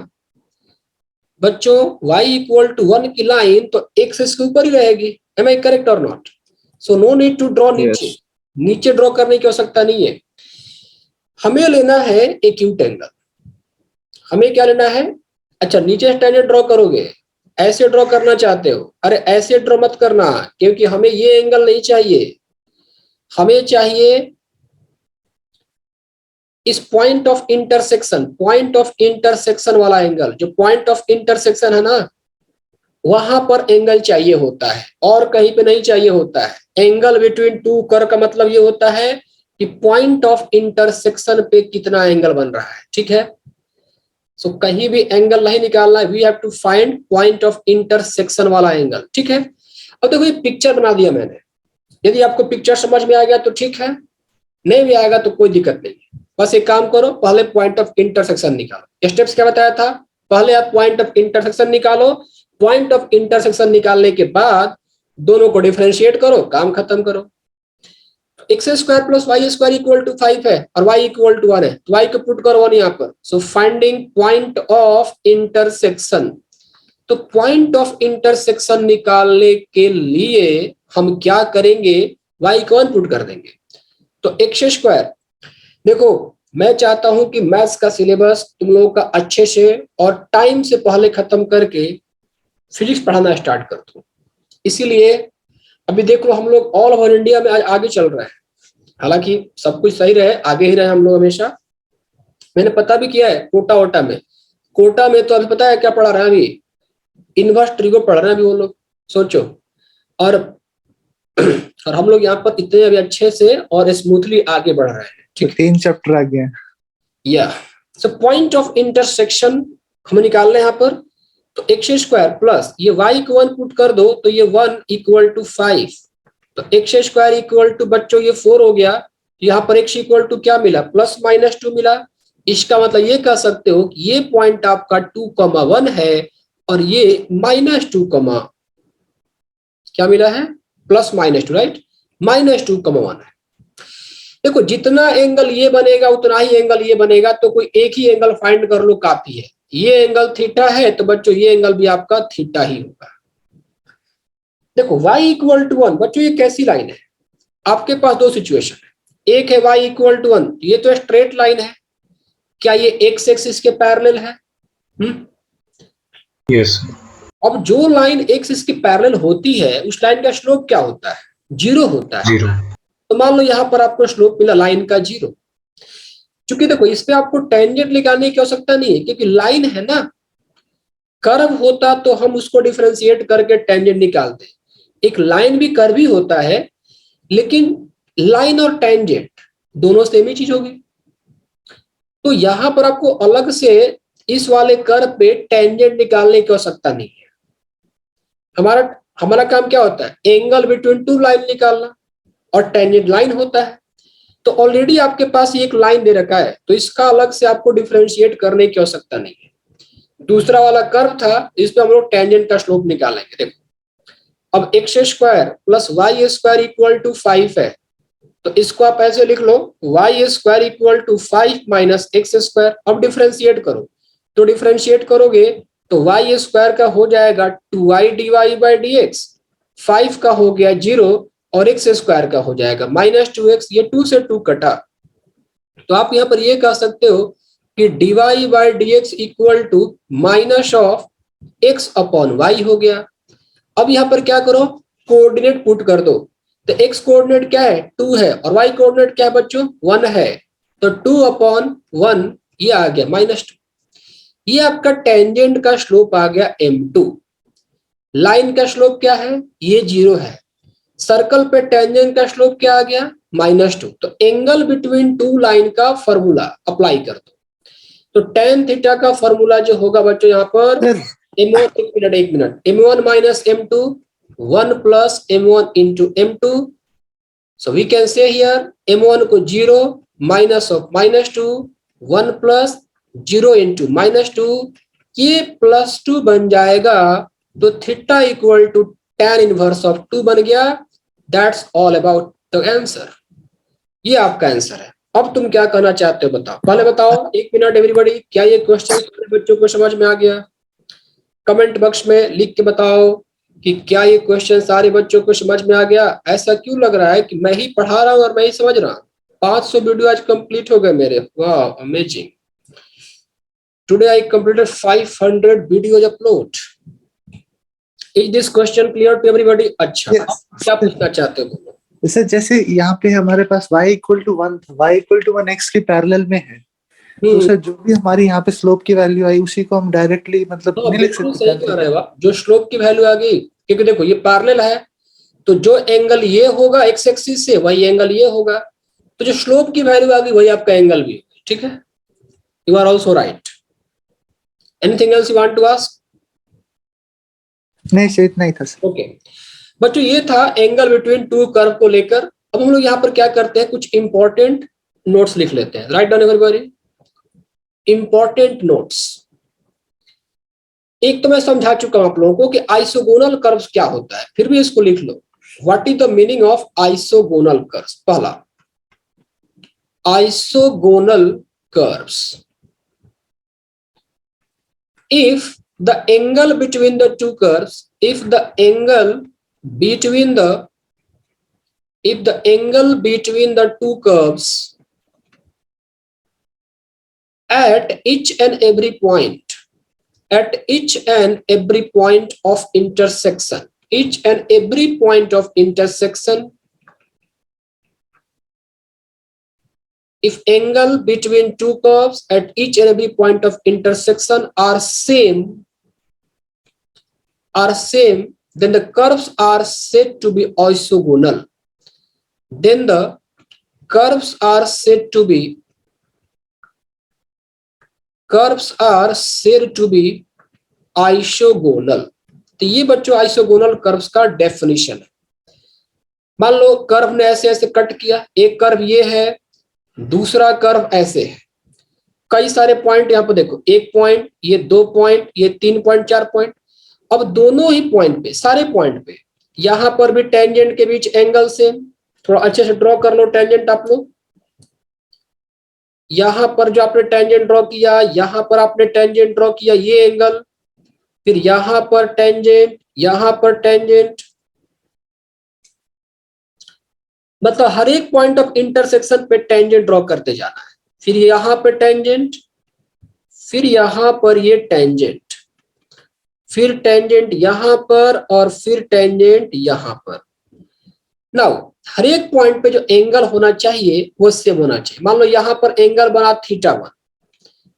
बच्चों, y इक्वल टू 1 की लाइन तो एक्स के ऊपर ही रहेगी। एम आई करेक्ट और not? So no need to draw नीचे, नीचे ड्रॉ करने की आवश्यकता नहीं है। हमें लेना है एक्यूट एंगल, हमें क्या लेना है? अच्छा नीचे टेंजेंट ड्रॉ करोगे, ऐसे ड्रॉ करना चाहते हो? अरे ऐसे ड्रॉ मत करना, क्योंकि हमें ये एंगल नहीं चाहिए, हमें चाहिए इस point of intersection, point of intersection वाला एंगल। जो पॉइंट ऑफ इंटरसेक्शन है ना, वहां पर एंगल चाहिए होता है और कहीं पे नहीं चाहिए होता है। एंगल बिटवीन टू कर्व का मतलब ये होता है कि पॉइंट ऑफ इंटरसेक्शन पे कितना एंगल बन रहा है, ठीक है। सो कहीं भी एंगल नहीं निकालना है, we have to find point of intersection वाला एंगल, ठीक है। अब देखो ये पिक्चर बना दिया मैंने, यदि आपको पिक्चर समझ में आ गया तो ठीक है, नहीं भी आएगा तो कोई दिक्कत नहीं है। बस एक काम करो, पहले पॉइंट ऑफ इंटरसेक्शन निकालो। स्टेप्स क्या बताया था? पहले आप पॉइंट ऑफ इंटरसेक्शन निकालो, पॉइंट ऑफ इंटरसेक्शन निकालने के बाद दोनों को डिफरेंशिएट करो, काम खत्म करो। X square plus y square equal to 5 है और y इक्वल टू 1 है, तो y को पुट करो 1 यहाँ पर। सो फाइंडिंग पॉइंट ऑफ इंटरसेक्शन, तो पॉइंट ऑफ इंटरसेक्शन निकालने के लिए हम क्या करेंगे? y को 1 पुट कर देंगे, तो एक्स स्क्वायर। देखो मैं चाहता हूं कि मैथ्स का सिलेबस तुम लोगों का अच्छे से और टाइम से पहले खत्म करके फिजिक्स पढ़ाना स्टार्ट कर दूं, इसीलिए अभी देख लो हम लोग ऑल ओवर इंडिया में आगे चल रहे हैं। हालांकि सब कुछ सही रहे, आगे ही रहे हम लोग हमेशा। मैंने पता भी किया है कोटा वोटा में, कोटा में तो अभी पता है क्या पढ़ा रहे हैं? अभी इनवर्स ट्रिगो पढ़ रहे हैं अभी वो लोग, सोचो। और हम लोग यहाँ पर इतने अभी अच्छे से और स्मूथली आगे बढ़ रहे हैं, ठीक है। 3 चैप्टर आ गए। या सो पॉइंट ऑफ इंटरसेक्शन हमें निकालना है यहाँ पर, तो एक्स स्क्वायर प्लस ये y को 1 पुट कर दो तो ये 1 इक्वल टू 5, तो एक्स स्क्वायर इक्वल टू बच्चों ये 4 हो गया, यहाँ पर x इक्वल टू क्या मिला? प्लस माइनस 2 मिला। इसका मतलब ये कह सकते हो कि ये पॉइंट आपका 2,1 है और ये -2, क्या मिला है? प्लस माइनस 2, राइट, -2,1 है। देखो जितना एंगल ये बनेगा उतना ही एंगल ये बनेगा, तो कोई एक ही एंगल फाइंड कर लो काफी है। ये एंगल थीटा है तो बच्चों ये एंगल भी आपका थीटा ही होगा। देखो y इक्वल टू 1, बच्चों ये कैसी लाइन है? आपके पास दो सिचुएशन है, एक है y इक्वल टू 1, ये तो स्ट्रेट लाइन है, क्या ये एक्स एक्सिस के पैरेलल है? यस। अब जो लाइन एक्स एक्सिस के पैरेलल होती है उस लाइन का स्लोप क्या होता है? 0 होता है। 0। तो मान लो यहाँ पर आपको स्लोप मिला लाइन का 0। चूंकि देखो इस पे आपको टेंजेंट निकालने की आवश्यकता नहीं है, क्योंकि लाइन है ना, कर्व होता तो हम उसको डिफरेंशिएट करके टेंजेंट निकालते। एक लाइन भी कर्व ही होता है, लेकिन लाइन और टेंजेंट दोनों सेम ही चीज होगी। तो यहां पर आपको अलग से इस वाले कर्व पे टेंजेंट निकालने की आवश्यकता नहीं है। हमारा काम क्या होता है? एंगल बिटवीन टू लाइन निकालना, और टेंजेंट लाइन होता है। तो ऑलरेडी आपके पास एक लाइन दे रखा है, तो इसका अलग से आपको डिफरेंशिएट करने की आवश्यकता नहीं है। दूसरा वाला कर्व था, इस पे हम लोग टेंजेंट का स्लोप निकालेंगे। देखो अब x square plus y square equal to 5 है, तो इसको आप ऐसे लिख लो y square equal to 5 minus x square. अब डिफरेंशिएट करो, तो डिफरेंशिएट करोगे तो y स्क्वायर का हो जाएगा 2y dy/dx, 5 का हो गया 0 और x स्क्वायर का हो जाएगा -2x, ये 2 से 2 कटा। तो आप यहाँ पर ये कह सकते हो कि dy/dx equal to minus of x upon y हो गया। अब यहाँ पर क्या करो, कोऑर्डिनेट पुट कर दो। तो x कोऑर्डिनेट क्या है, 2 है, और y कोऑर्डिनेट क्या है बच्चों, 1 है। तो 2 अपॉन 1 ये आ गया -2। ये आपका टेंजेंट का स्लोप आ गया m2। लाइन का स्लोप क्या है, ये 0 है। सर्कल पे टेंजेंट का स्लोप क्या आ गया, -2। तो एंगल बिटवीन टू लाइन का फॉर्मूला अप्लाई कर दो। तो tan थीटा का फॉर्मूला जो होगा बच्चों यहाँ पर m1, एक minute, m1 minus m2 1 plus m1 into m2। So we can say here m1 को 0 माइनस ऑफ -2 1 प्लस 0 इंटू -2, ये +2 बन जाएगा। तो theta equal to tan inverse of 2 बन गया। That's all about the answer. ये आपका आंसर है। अब तुम क्या कहना चाहते हो बताओ, पहले बताओ, 1 मिनट एवरीबॉडी, क्या ये क्वेश्चन बच्चों को समझ में आ गया? कमेंट बॉक्स में लिख के बताओ कि क्या ये क्वेश्चन सारे बच्चों को समझ में आ गया। ऐसा क्यों लग रहा है कि मैं ही पढ़ा रहा हूँ और मैं ही समझ रहा हूँ। 500 वीडियो आज कंप्लीट हो गए मेरे, वाह amazing. Today I completed 500 videos upload. Is this question clear to everybody? अच्छा, क्या पूछना चाहते हो बोलो। जैसे यहाँ पे हमारे पास y इक्वल टू 1 था, y इक्वल टू 1 x के पैरेलल में है, तो सर जो भी हमारी यहाँ पे स्लोप की वैल्यू आई उसी को हम डायरेक्टली मतलब नहीं लिख सकते? सही कह रहे हो आप, जो स्लोप की वैल्यू आ गई, क्योंकि देखो ये पैरेलल है, तो जो एंगल ये होगा एक्स एक्सिस से वही एंगल ये होगा, तो जो स्लोप की वैल्यू आ गई वही आपका एंगल भी, ठीक है। You are also right. Anything else you want to ask? नहीं सर, इतना ही था सर। ओके बच्चों, ये था एंगल बिटवीन टू कर्व को लेकर। अब हम लोग यहाँ पर क्या करते हैं, कुछ इंपॉर्टेंट नोट्स लिख लेते हैं। Write down everybody important notes. एक तो मैं समझा चुका हूं आप लोगों को कि आइसोगोनल कर्व्स क्या होता है, फिर भी इसको लिख लो। What is the meaning of isogonal curves? पहला, isogonal curves, if the angle between the two curves, if the angle between the two curves at each and every point of intersection, each and every point of intersection, if angle between two curves at each and every point of intersection are same, then the curves are said to be isogonal. Then the curves are said to be isogonal. तो ये बच्चों आइसोगोनल कर्व्स का डेफिनेशन है। मान लो कर्व ने ऐसे ऐसे कट किया, एक कर्व ये है, दूसरा कर्व ऐसे है, कई सारे पॉइंट यहाँ पे देखो, 1 पॉइंट, ये 2 पॉइंट, ये 3 पॉइंट, 4 पॉइंट। अब दोनों ही पॉइंट पे, सारे पॉइंट पे, यहां पर भी टेंजेंट के बीच एंगल सेम। थोड़ा अच्छे से ड्रॉ कर लो टेंजेंट आप लोग। यहां पर जो आपने टेंजेंट ड्रॉ किया, यहां पर आपने टेंजेंट ड्रॉ किया, ये एंगल, फिर यहां पर टेंजेंट, यहां पर टेंजेंट, मतलब हर एक पॉइंट ऑफ इंटरसेक्शन पे टेंजेंट ड्रॉ करते जाना है। फिर यहां पे टेंजेंट, फिर यहां पर ये टेंजेंट, फिर टेंजेंट यहां पर, और फिर टेंजेंट यहां पर। नाउ हर एक पॉइंट पे जो एंगल होना चाहिए वो सेम होना चाहिए। मान लो यहां पर एंगल बना θ1,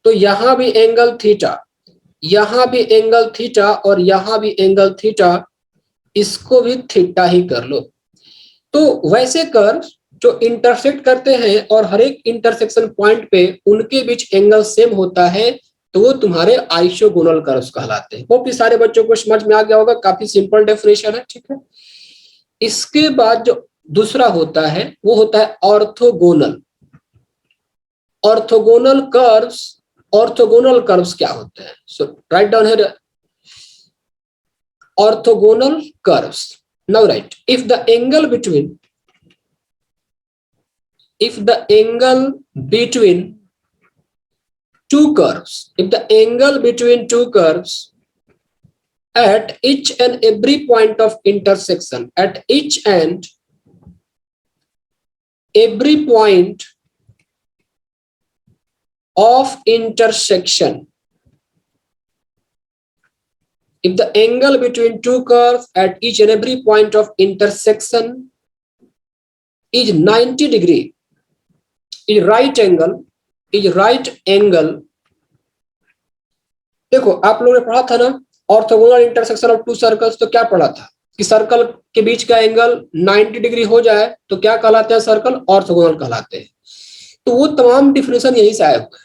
तो यहां भी एंगल थीटा, यहां भी एंगल थीटा, और यहां भी एंगल थीटा, इसको भी थीटा ही कर लो। तो वैसे कर्व जो इंटरसेक्ट करते हैं और हर एक इंटरसेक्शन पॉइंट पे उनके बीच एंगल सेम होता है, तो वो तुम्हारे आइसोगोनल कर्व्स कहलाते हैं। वो सारे बच्चों को समझ में आ गया होगा, काफी सिंपल डेफिनेशन है, ठीक है। इसके बाद जो दूसरा होता है वो होता है ऑर्थोगोनल। ऑर्थोगोनल कर्व्स क्या होते हैं? So write down here orthogonal curves. Now right, if the angle between two curves, if the angle between two curves at each and every point of intersection, at each and every point of intersection, if the angle between two curves at each and every point of intersection is 90 degree, is right angle, देखो आप लोगों ने पढ़ा था ना orthogonal intersection of to circles, तो क्या पढ़ा था कि सर्कल के बीच का एंगल 90 डिग्री हो जाए तो क्या कहलाते हैं, सर्कल ऑर्थोगोनल कहलाते हैं। तो वो तमाम डिफिनेशन यही से आया हुआ है।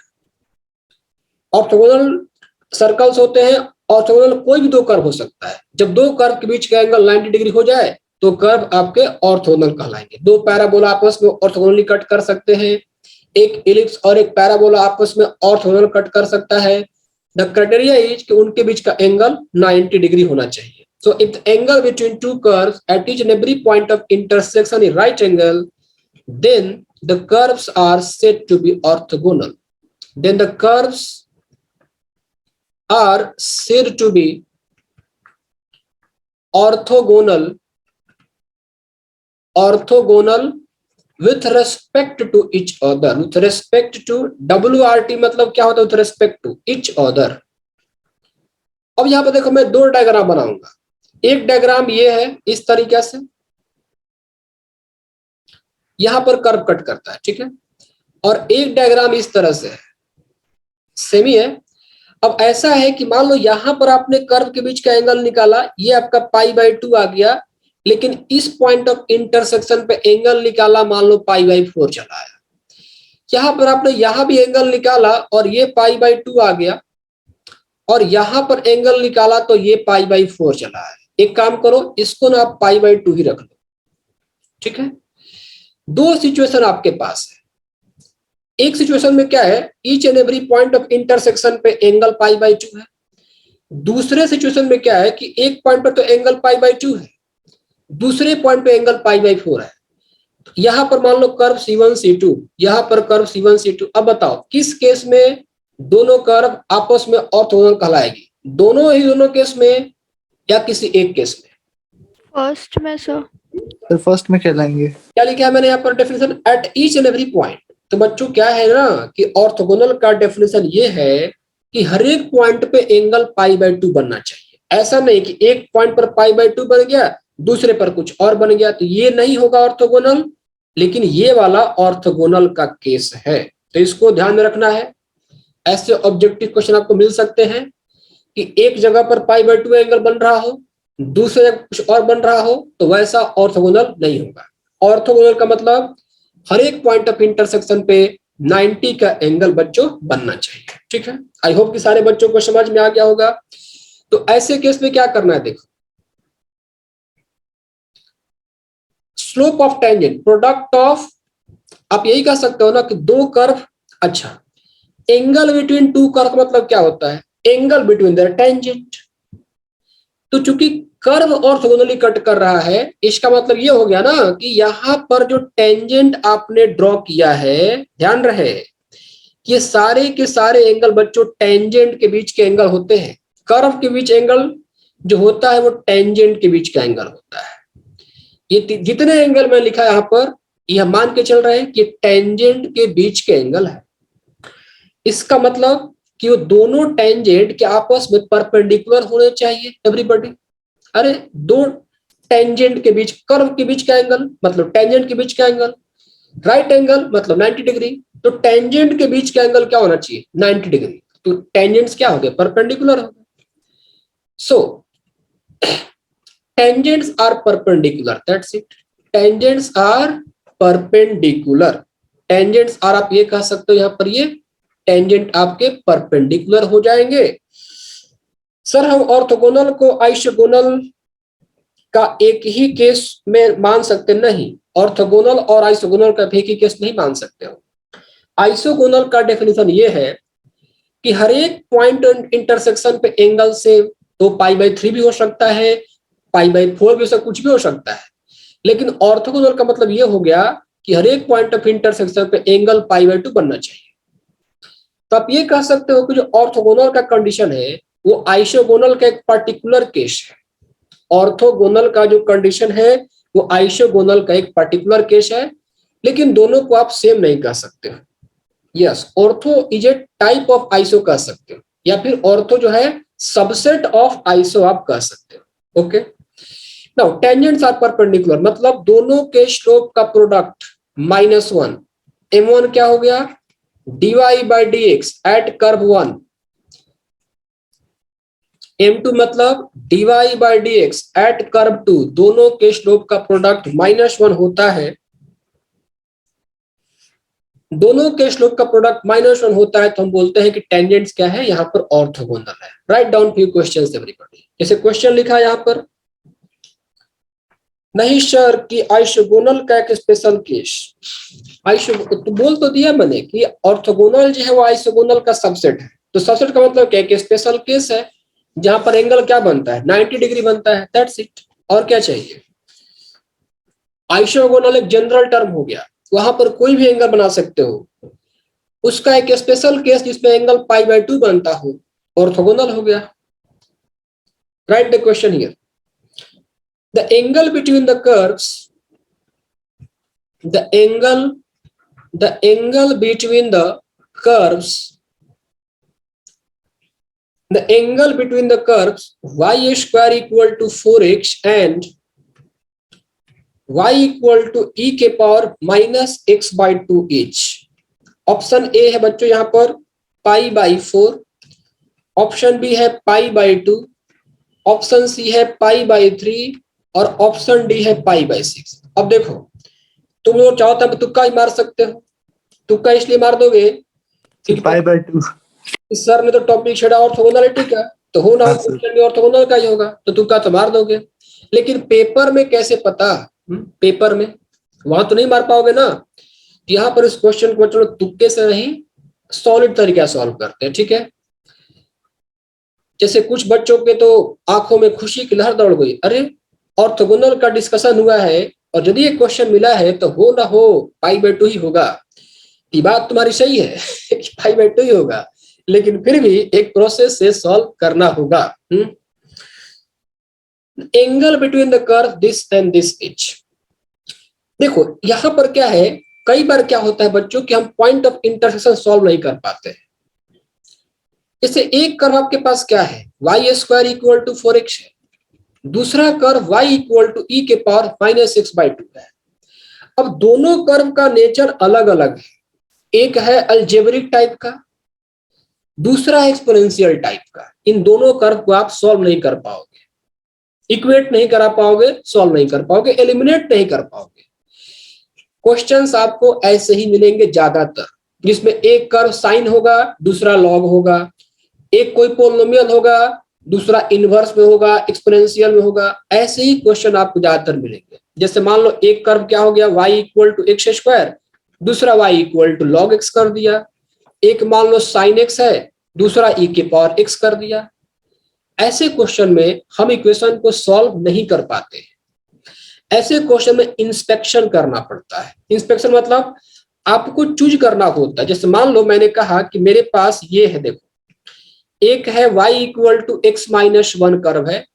ऑर्थोगोनल सर्कल्स होते हैं, ऑर्थोगोनल कोई भी दो कर्व हो सकता है। जब दो कर्व के बीच का एंगल 90 डिग्री हो जाए तो कर्व आपके ऑर्थोगोनल कहलाएंगे। दो पैराबोला आपस में ऑर्थोगोनली कट कर सकते हैं, एक इलिप्स और एक पैराबोला आपस में ऑर्थोगोनल कट कर सकता है। द क्राइटेरिया इज कि उनके बीच का एंगल 90 डिग्री होना चाहिए। So if the angle between two curves at each and every point of intersection is right angle, then the curves are said to be orthogonal. Then the curves are said to be orthogonal with respect to each other, with respect to WRT मतलब क्या होता है, with respect to each other। अब यहां पर देखो मैं दो डायग्राम बनाऊंगा। एक डायग्राम ये है इस तरीके से, यहां पर कर्व कट करता है, ठीक है, और एक डायग्राम इस तरह से है, सेमी है। अब ऐसा है कि मान लो यहां पर आपने कर्व के बीच का एंगल निकाला, ये आपका π/2 आ गया, लेकिन इस पॉइंट ऑफ इंटरसेक्शन पे एंगल निकाला, मान लो π/4 चला आया। यहां पर आपने यहां भी एंगल निकाला और ये π/2 आ गया, और यहां पर एंगल निकाला तो ये π/4 चला है। एक काम करो, इसको ना आप π/2 ही रख लो, ठीक है। दो सिचुएशन आपके पास है। एक सिचुएशन में क्या है, each and every point of intersection पे एंगल π/2 है। दूसरे सिचुएशन में क्या है कि एक पॉइंट पर तो एंगल π/2 है, दूसरे पॉइंट पे एंगल π/4 है। यहां पर मान लो कर्व C1 C2, यहां पर कर्व C1 C2। अब बताओ किस केस में दोनों कर्व आपस में ऑर्थोगोनल कहलाएगी, दोनों केस में या किसी एक केस में? फर्स्ट में सर, फर्स्ट में कहलाएंगे। क्या लिखा है मैंने यहाँ पर definition, eight each and every point. तो बच्चों क्या है ना कि ऑर्थोगोनल का डेफिनेशन ये है कि हर एक पॉइंट पे एंगल π/2 बनना चाहिए। ऐसा नहीं कि एक पॉइंट पर π/2 बन गया, दूसरे पर कुछ और बन गया, तो ये नहीं होगा ऑर्थोगोनल। लेकिन ये वाला ऑर्थोगोनल का केस है, तो इसको ध्यान में रखना है। ऐसे ऑब्जेक्टिव क्वेश्चन आपको मिल सकते हैं कि एक जगह पर π/2 एंगल बन रहा हो, दूसरे जगह कुछ और बन रहा हो, तो वैसा ऑर्थोगोनल नहीं होगा। ऑर्थोगोनल का मतलब हर एक पॉइंट ऑफ इंटरसेक्शन पे 90 का एंगल बच्चों बनना चाहिए, ठीक है। आई होप कि सारे बच्चों को समझ में आ गया होगा। तो ऐसे केस में क्या करना है, देखो, slope of tangent, product of, आप यही कह सकते हो ना कि दो कर्व, अच्छा, एंगल बिटवीन टू कर्व मतलब क्या होता है, एंगल बिटवीन देयर टेंजेंट। तो चूंकि कर्व ऑर्थोगोनली कट कर रहा है, इसका मतलब ये हो गया ना कि यहां पर जो टेंजेंट आपने ड्रॉ किया है, ध्यान रहे ये सारे के सारे एंगल बच्चों टेंजेंट के बीच के एंगल होते हैं। कर्व के बीच एंगल जो होता है वो टेंजेंट के बीच का एंगल होता है। ये जितने एंगल मैं लिखा यहाँ पर, यह मान के चल रहे हैं कि टेंजेंट के बीच के एंगल है। इसका मतलब कि वो दोनों टेंजेंट के आपस में परपेंडिकुलर होने चाहिए एवरीबॉडी। अरे दो टेंजेंट के बीच, कर्व के बीच का एंगल मतलब टेंजेंट के बीच का एंगल, राइट एंगल मतलब 90 डिग्री, तो टेंजेंट के बीच का एंगल क्या होना चाहिए, 90 डिग्री। तो टेंजेंट्स क्या हो गए, परपेंडिकुलर हो गए। So tangents are perpendicular, that's it. Tangents are perpendicular, tangents are, आप ये कह सकते हो यहां पर ये टेंजेंट आपके परपेंडिकुलर हो जाएंगे। सर हम ऑर्थोगोनल को आइसोगोनल का एक ही केस में मान सकते नहीं, ऑर्थोगोनल और आइसोगोनल का एक ही केस नहीं मान सकते हो। आइसोगोनल का डेफिनेशन ये है कि हर एक पॉइंट इंटरसेक्शन पे एंगल से तो π/3 भी हो सकता है, π/4 भी हो सकता, कुछ भी हो सकता है। लेकिन ऑर्थोगोनल का मतलब ये हो गया कि हर एक पॉइंट ऑफ इंटरसेक्शन पे एंगल π/2 बनना चाहिए। तो आप ये कह सकते हो कि जो ऑर्थोगोनल का कंडीशन है वो आइसोगोनल का एक पर्टिकुलर केस है। ऑर्थोगोनल का जो कंडीशन है वो आइसोगोनल का एक पर्टिकुलर केस है, लेकिन दोनों को आप सेम नहीं कह सकते हो। Yes, ortho is a type of iso कह सकते हो, या फिर ऑर्थो जो है सबसेट ऑफ आइसो आप कह सकते हो। Okay, now tangents are perpendicular, मतलब दोनों के स्लोप का प्रोडक्ट -1। m1 क्या हो गया, dy by dx at curve 1। m2 मतलब dy by dx at curve 2, दोनों के स्लोप का प्रोडक्ट -1 होता है। दोनों के स्लोप का प्रोडक्ट -1 होता है तो हम बोलते हैं कि टेंजेंट्स क्या है, यहाँ पर ऑर्थोगोनल है। Write down few questions everybody. जैसे क्वेश्चन लिखा है यहाँ पर, नहीं सर कि आइसोगोनल का एक स्पेशल केस। आइसो तो बोल तो दिया मैंने कि ऑर्थोगोनल जो है वो आइसोगोनल का सबसेट है। तो सबसेट का मतलब क्या है कि स्पेशल केस है जहां पर एंगल क्या बनता है, 90 डिग्री बनता है। दैट्स इट, और क्या चाहिए। आइसोगोनल एक जनरल टर्म हो गया, वहां पर कोई भी एंगल बना सकते हो। उसका एक स्पेशल केस जिसमें एंगल π/2 बनता हो, ऑर्थोगोनल हो गया। Right the question here. The angle between the curves, the angle between the curves, the angle between the curves y square equal to 4x and y equal to e के पावर -x/2h। ऑप्शन ए है बच्चों यहाँ पर π/4, ऑप्शन बी है π/2, ऑप्शन सी है π/3 और ऑप्शन डी है π/6। अब देखो, तुम लोग चाहो तब तुक्का ही मार सकते हो। तुक्का इसलिए मार दोगे कि π/2। सर ने तो टॉपिक छेड़ा ऑर्थोगोनलिटी का, तो हो ना हो क्वेश्चन भी ऑर्थोगोनल का ही होगा, तो तुक्का तो मार दोगे। लेकिन पेपर में कैसे पता, पेपर में वहां तो नहीं मार पाओगे ना। यहाँ पर इस क्वेश्चन को चलो तुक्के से नहीं, सॉलिड तरीका सॉल्व करते हैं। ठीक है, जैसे कुछ बच्चों के तो आंखों में खुशी की लहर दौड़ गई, अरे ऑर्थोगोनल का डिस्कशन हुआ है और यदि एक क्वेश्चन मिला है तो हो ना हो π/2 ही होगा। ये बात तुम्हारी सही है π/2 ही होगा, लेकिन फिर भी एक प्रोसेस से सॉल्व करना होगा। Angle between the curve this and this H. देखो यहां पर क्या है, कई बार क्या होता है बच्चों कि हम पॉइंट ऑफ इंटरसेक्शन सॉल्व नहीं कर पाते हैं। जैसे एक कर्व आपके पास क्या है, y² इक्वल टू 4x है, दूसरा curve y equal to e के पावर -x/2 है। अब दोनों कर्व का नेचर अलग अलग है, एक है अलजेब्रिक टाइप का, दूसरा एक्सपोनेंशियल टाइप का। इन दोनों कर्व को आप सॉल्व नहीं कर पाओगे, इक्वेट नहीं करा पाओगे, सॉल्व नहीं कर पाओगे, एलिमिनेट नहीं कर पाओगे। क्वेश्चंस आपको ऐसे ही मिलेंगे ज्यादातर, जिसमें एक कर्व साइन होगा, दूसरा लॉग होगा, एक कोई पोलिनोमियल होगा, दूसरा इनवर्स में होगा, एक्सपोनेंशियल में होगा। ऐसे ही क्वेश्चन आपको ज्यादातर मिलेंगे। जैसे मान लो एक कर्व क्या हो गया, y इक्वल टू x², दूसरा y equal to log x कर दिया। एक मान लो sin x है, दूसरा e के पावर x कर दिया। ऐसे क्वेश्चन में हम इक्वेशन को सॉल्व नहीं कर पाते। ऐसे क्वेश्चन में इंस्पेक्शन करना पड़ता है। इंस्पेक्शन मतलब आपको चूज करना होता है। जैसे मान लो मैंने कहा कि मेरे पास ये है, देखो एक है y equal to x-1 curve है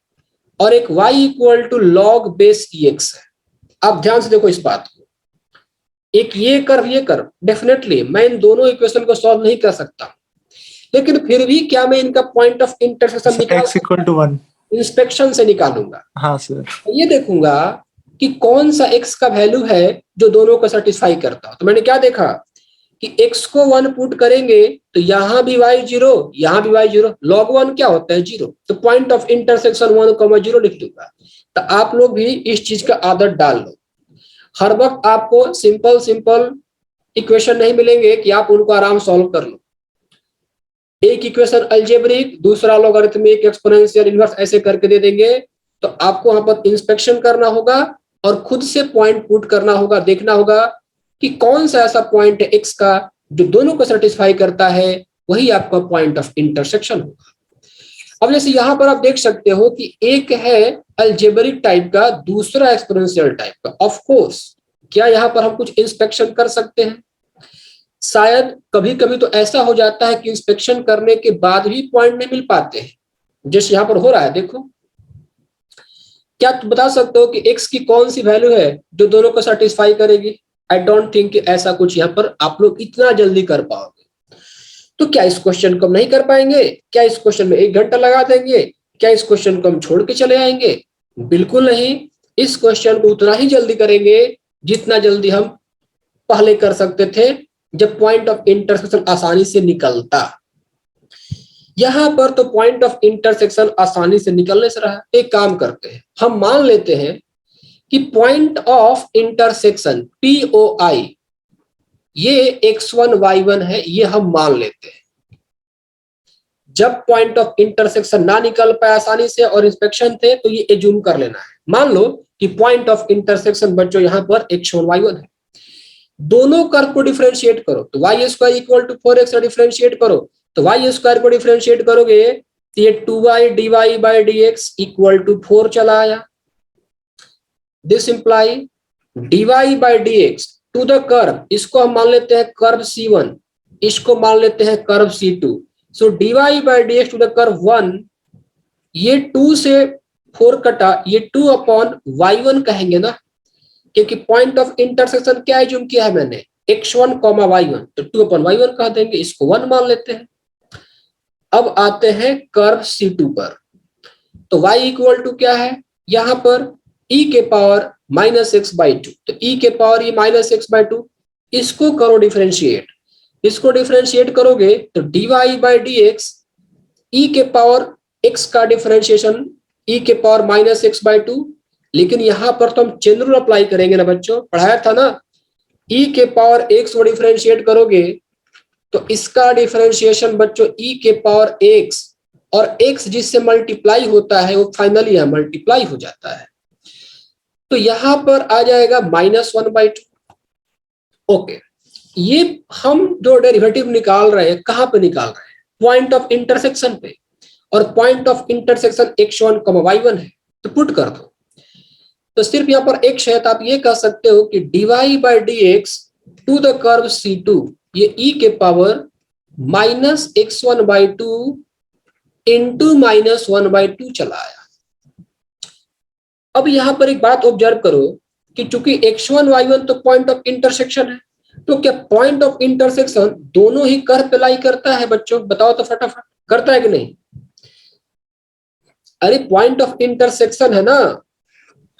और एक y equal to log base ex है। आप ध्यान से देखो इस बात को, एक ये कर्व, डेफिनेटली मैं इन दोनों इक्वेशन को सॉल्व नहीं कर सकता, लेकिन फिर भी क्या मैं इनका point of intersection x=1 inspection से निकालूंगा। हाँ सर, ये देखूंगा कि कौन सा x का वैल्यू है जो दोनों को सेटिस्फाई करता हो। तो मैंने क्या देखा कि x को 1 पुट करेंगे तो यहाँ भी y 0, यहाँ भी y 0, log 1 क्या होता है 0, तो पॉइंट ऑफ इंटरसेक्शन 1,0 लिख दूंगा। तो आप लोग भी इस चीज का आदत डाल लो। हर वक्त आपको सिंपल इक्वेशन नहीं मिलेंगे कि आप उनको आराम सॉल्व कर लो। एक इक्वेशन अलजेब्रिक, दूसरा लॉगरिथमिक, एक्सपोनेंशियल, इनवर्स ऐसे करके दे देंगे। तो आपको वहां पर इंस्पेक्शन करना होगा और खुद से पॉइंट पुट करना होगा, देखना होगा कि कौन सा ऐसा पॉइंट है x का जो दोनों को सेटिस्फाई करता है, वही आपका पॉइंट ऑफ इंटरसेक्शन होगा। अब जैसे यहां पर आप देख सकते हो कि एक है अलजेब्रिक टाइप का, दूसरा एक्सपोनेंशियल टाइप का। ऑफ कोर्स क्या यहां पर हम कुछ इंस्पेक्शन कर सकते हैं? शायद कभी कभी तो ऐसा हो जाता है कि इंस्पेक्शन करने के बाद भी पॉइंट नहीं मिल पाते हैं, जैसे यहाँ पर हो रहा है। देखो, क्या तुम बता सकते हो कि x की कौन सी वैल्यू है जो दोनों को सेटिस्फाई करेगी? आई डोंट थिंक कि ऐसा कुछ यहाँ पर आप लोग इतना जल्दी कर पाओगे। तो क्या इस क्वेश्चन को हम नहीं कर पाएंगे? क्या इस क्वेश्चन में 1 घंटा लगा देंगे? क्या इस क्वेश्चन को हम छोड़ के चले आएंगे? बिल्कुल नहीं। इस क्वेश्चन को उतना ही जल्दी करेंगे जितना जल्दी हम पहले कर सकते थे, जब पॉइंट ऑफ इंटरसेक्शन आसानी से निकलता। यहां पर तो पॉइंट ऑफ इंटरसेक्शन आसानी से निकलने से रहा। एक काम करते हैं, हम मान लेते हैं कि पॉइंट ऑफ इंटरसेक्शन POI ये x1 y1 है, ये हम मान लेते हैं। जब पॉइंट ऑफ इंटरसेक्शन ना निकल पाए आसानी से और इंस्पेक्शन थे, तो ये एज्यूम कर लेना है। मान लो कि पॉइंट ऑफ इंटरसेक्शन बच्चों यहाँ पर x1 y1 है। दोनों कर्व को डिफरेंशिएट करो तो y square equal to 4x differentiate करो तो y स्क्वायर को डिफरेंशिएट करोगे तो ये 2y dy by dx equal to 4 चला आया। This imply dy by dx to the curve, इसको हम मान लेते हैं कर्व C1, इसको मान लेते हैं curve C2। So dy by dx to the curve 1, ये 2 से 4 कटा, ये 2 अपॉन y1 कहेंगे ना, क्योंकि पॉइंट ऑफ इंटरसेक्शन क्या एज्यूम किया है मैंने, x1, y1, तो 2 अपॉन y1 कह देंगे, इसको 1 मान लेते हैं। अब आते हैं कर्व C2 पर, तो y इक्वल टू क्या है यहाँ पर e के पावर -x/2, तो e के पावर ये -x/2, इसको करो डिफरेंशिएट। इसको डिफरेंशिएट करोगे तो dy बाई dx e के पावर x का डिफरेंशिएशन e के पावर -x/2, लेकिन यहां पर तो हम चेन रूल अप्लाई करेंगे ना बच्चों, पढ़ाया था ना। e के पावर x को डिफरेंशिएट करोगे तो इसका डिफरेंशिएशन बच्चों e के पावर x, और x जिससे मल्टीप्लाई होता है वो फाइनली यहां मल्टीप्लाई हो जाता है, तो यहां पर आ जाएगा -1/2। ओके, ये हम जो डेरिवेटिव निकाल रहे हैं कहां पे निकाल रहे हैं? पॉइंट ऑफ इंटरसेक्शन पे, और point of intersection x1, y1 है, तो पुट कर दो। तो सिर्फ यहाँ पर एक है, तो आप ये कह सकते हो कि dy by dx to the curve C2 ये e के पावर -x1/2 इंटू -1/2 चला आया। अब यहाँ पर एक बात ऑब्जर्व करो कि चूंकि x1 y1 तो पॉइंट ऑफ इंटरसेक्शन है, तो क्या पॉइंट ऑफ इंटरसेक्शन दोनों ही कर्व पे लाई करता है बच्चों? बताओ तो फटाफट, करता है कि नहीं? अरे पॉइंट ऑफ इंटरसेक्शन है ना,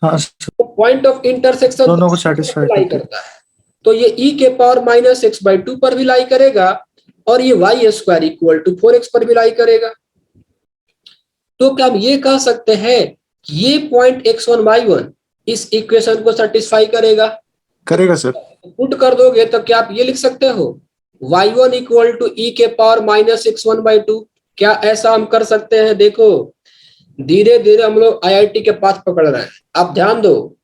हाँ, तो पॉइंट ऑफ इंटरसेक्शन दोनों को सेटिस्फाई करता है, तो ये e के पावर -x/2 पर भी लाई करेगा, और ये y square equal to 4x पर भी लाई करेगा। तो क्या हम ये कह सकते हैं कि ये पॉइंट x1 y1 इस इक्वेशन को सेटिस्फाई करेगा? करेगा सर। पुट कर दोगे तो क्या आप ये लिख सकते हो y1 इक्वल टू e के पावर -x1/2? क्या ऐसा हम कर सकते हैं? देखो धीरे धीरे हम लोग IIT के पास पकड़ रहे हैं। आप ध्यान दो,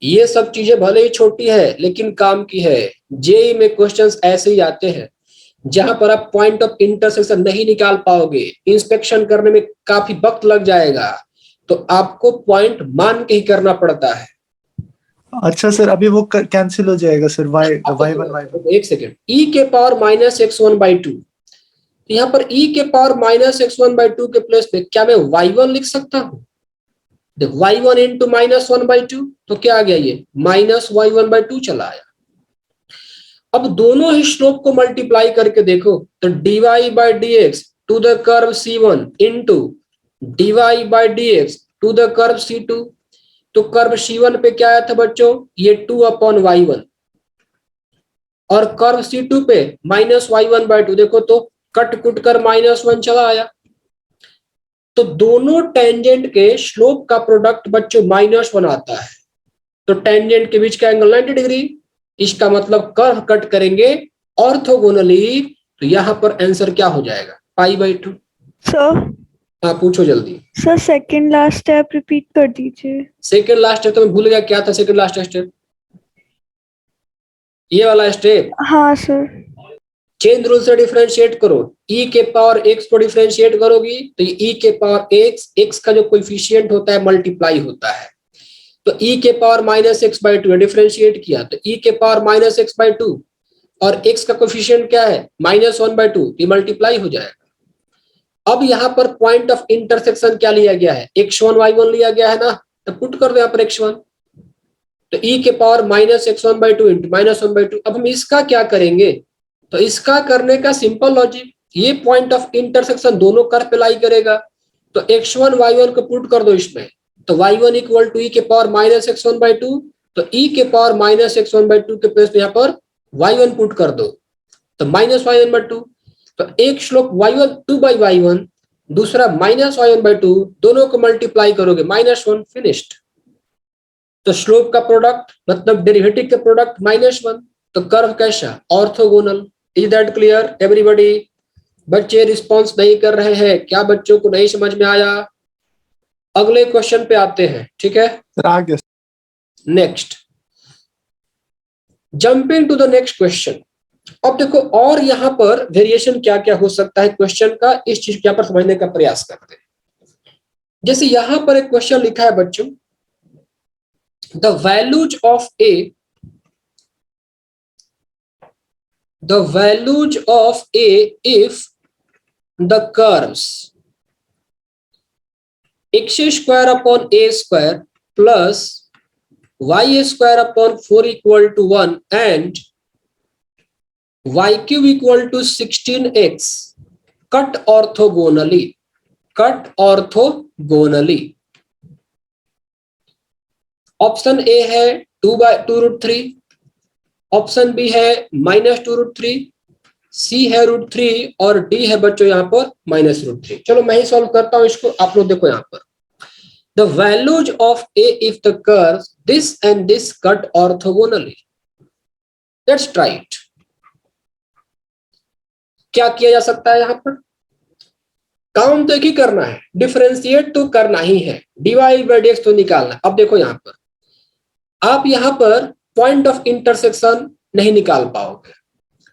ये सब चीजें भले ही छोटी है लेकिन काम की है। जेई में क्वेश्चंस ऐसे ही आते हैं जहां पर आप पॉइंट ऑफ इंटरसेक्शन नहीं निकाल पाओगे, इंस्पेक्शन करने में काफी वक्त लग जाएगा, तो आपको पॉइंट मान के ही करना पड़ता है। अच्छा सर, अभी वो कैंसिल हो जाएगा सर, y1 y1। एक सेकेंड, e के पावर -x1/2, तो यहाँ पर e के पावर -x1/2 के प्लेस पे क्या मैं y1 लिख सकता हूँ? देखो y1 इंटू -1/2, तो क्या आ गया, ये -y1/2 चला आया। अब दोनों ही स्लोप को मल्टीप्लाई करके देखो, तो dy by dx to the curve C1 into dy by dx to the curve C2, तो कर्व C1 पे क्या आया था बच्चों, ये 2 अपॉन y1, और कर्व C2 पे -y1/2, देखो तो कट कुट कर -1 चला आया। तो दोनों टेंजेंट के स्लोप का प्रोडक्ट बच्चों -1 आता है, तो टेंजेंट के बीच का एंगल 90 डिग्री। इसका मतलब कर्व कट करेंगे ऑर्थोगोनली, तो यहाँ पर आंसर क्या हो जाएगा, π/2। सर, हाँ पूछो जल्दी। Sir second last step repeat कर दीजिए। सेकंड लास्ट स्टेप तो मैं भूल गया, क्या था सेकंड लास्ट स्टेप? ये वाला स्टेप। हाँ सर। चेन रूल से डिफरेंशिएट करो, e के पावर x को डिफरेंशिएट करोगी तो ये e के पावर x का जो कोएफिशिएंट होता है मल्टीप्लाई होता है, तो e के पावर -x/2 डिफरेंशिएट किया तो e के पावर -x/2, और x का कोफिशिएंट क्या है -1/2, ये मल्टीप्लाई हो जाएगा। अब यहाँ पर पॉइंट ऑफ इंटरसेक्शन क्या लिया गया है, x1 y1 लिया गया है ना, तो पुट कर दो यहाँ पर x1, तो e के पावर -x1/2 इंटू -1/2। अब हम इसका क्या करेंगे, तो इसका करने का सिंपल लॉजिक, ये पॉइंट ऑफ इंटरसेक्शन दोनों कर्व पे लाई करेगा, तो x1 y1 को पुट कर दो इसमें, तो y1 इक्वल टू e के पावर -x1/2, तो e के पावर -x1/2 के प्लेस में यहाँ पर y1 पुट कर दो, तो -y1/2, तो एक श्लोक y1 2/y1, दूसरा -y1/2, दोनों को मल्टीप्लाई करोगे -1, फिनिश्ड। तो स्लोप का प्रोडक्ट मतलब डेरिवेटिव के प्रोडक्ट -1, तो कर्व कैसा, orthogonal. Is that clear everybody? बच्चे रिस्पॉन्स नहीं कर रहे हैं, क्या बच्चों को नहीं समझ में आया? अगले क्वेश्चन पे आते हैं, ठीक है? आगे next, jumping to the next question. अब देखो और यहाँ पर वेरिएशन क्या क्या हो सकता है क्वेश्चन का, इस चीज को यहाँ पर समझने का प्रयास करते हैं। जैसे यहाँ पर एक क्वेश्चन लिखा है बच्चों, the values of A, the values of a if the curves x square upon a square plus y square upon 4 equal to 1 and y cube equal to 16x cut orthogonally, cut orthogonally। Option A है 2/√3, ऑप्शन बी है -2√3, सी है √3 और डी है बच्चों यहाँ पर -√3। चलो मैं ही सॉल्व करता हूं इसको, आप लोग देखो यहाँ पर, the values of A if the curve this and this cut orthogonally. Let's try it. क्या किया जा सकता है यहाँ पर, काम तो एक ही करना है, डिफरेंशिएट तो करना ही है, dy/dx तो निकालना है। अब देखो यहाँ पर आप यहाँ पर पॉइंट ऑफ इंटरसेक्शन नहीं निकाल पाओगे,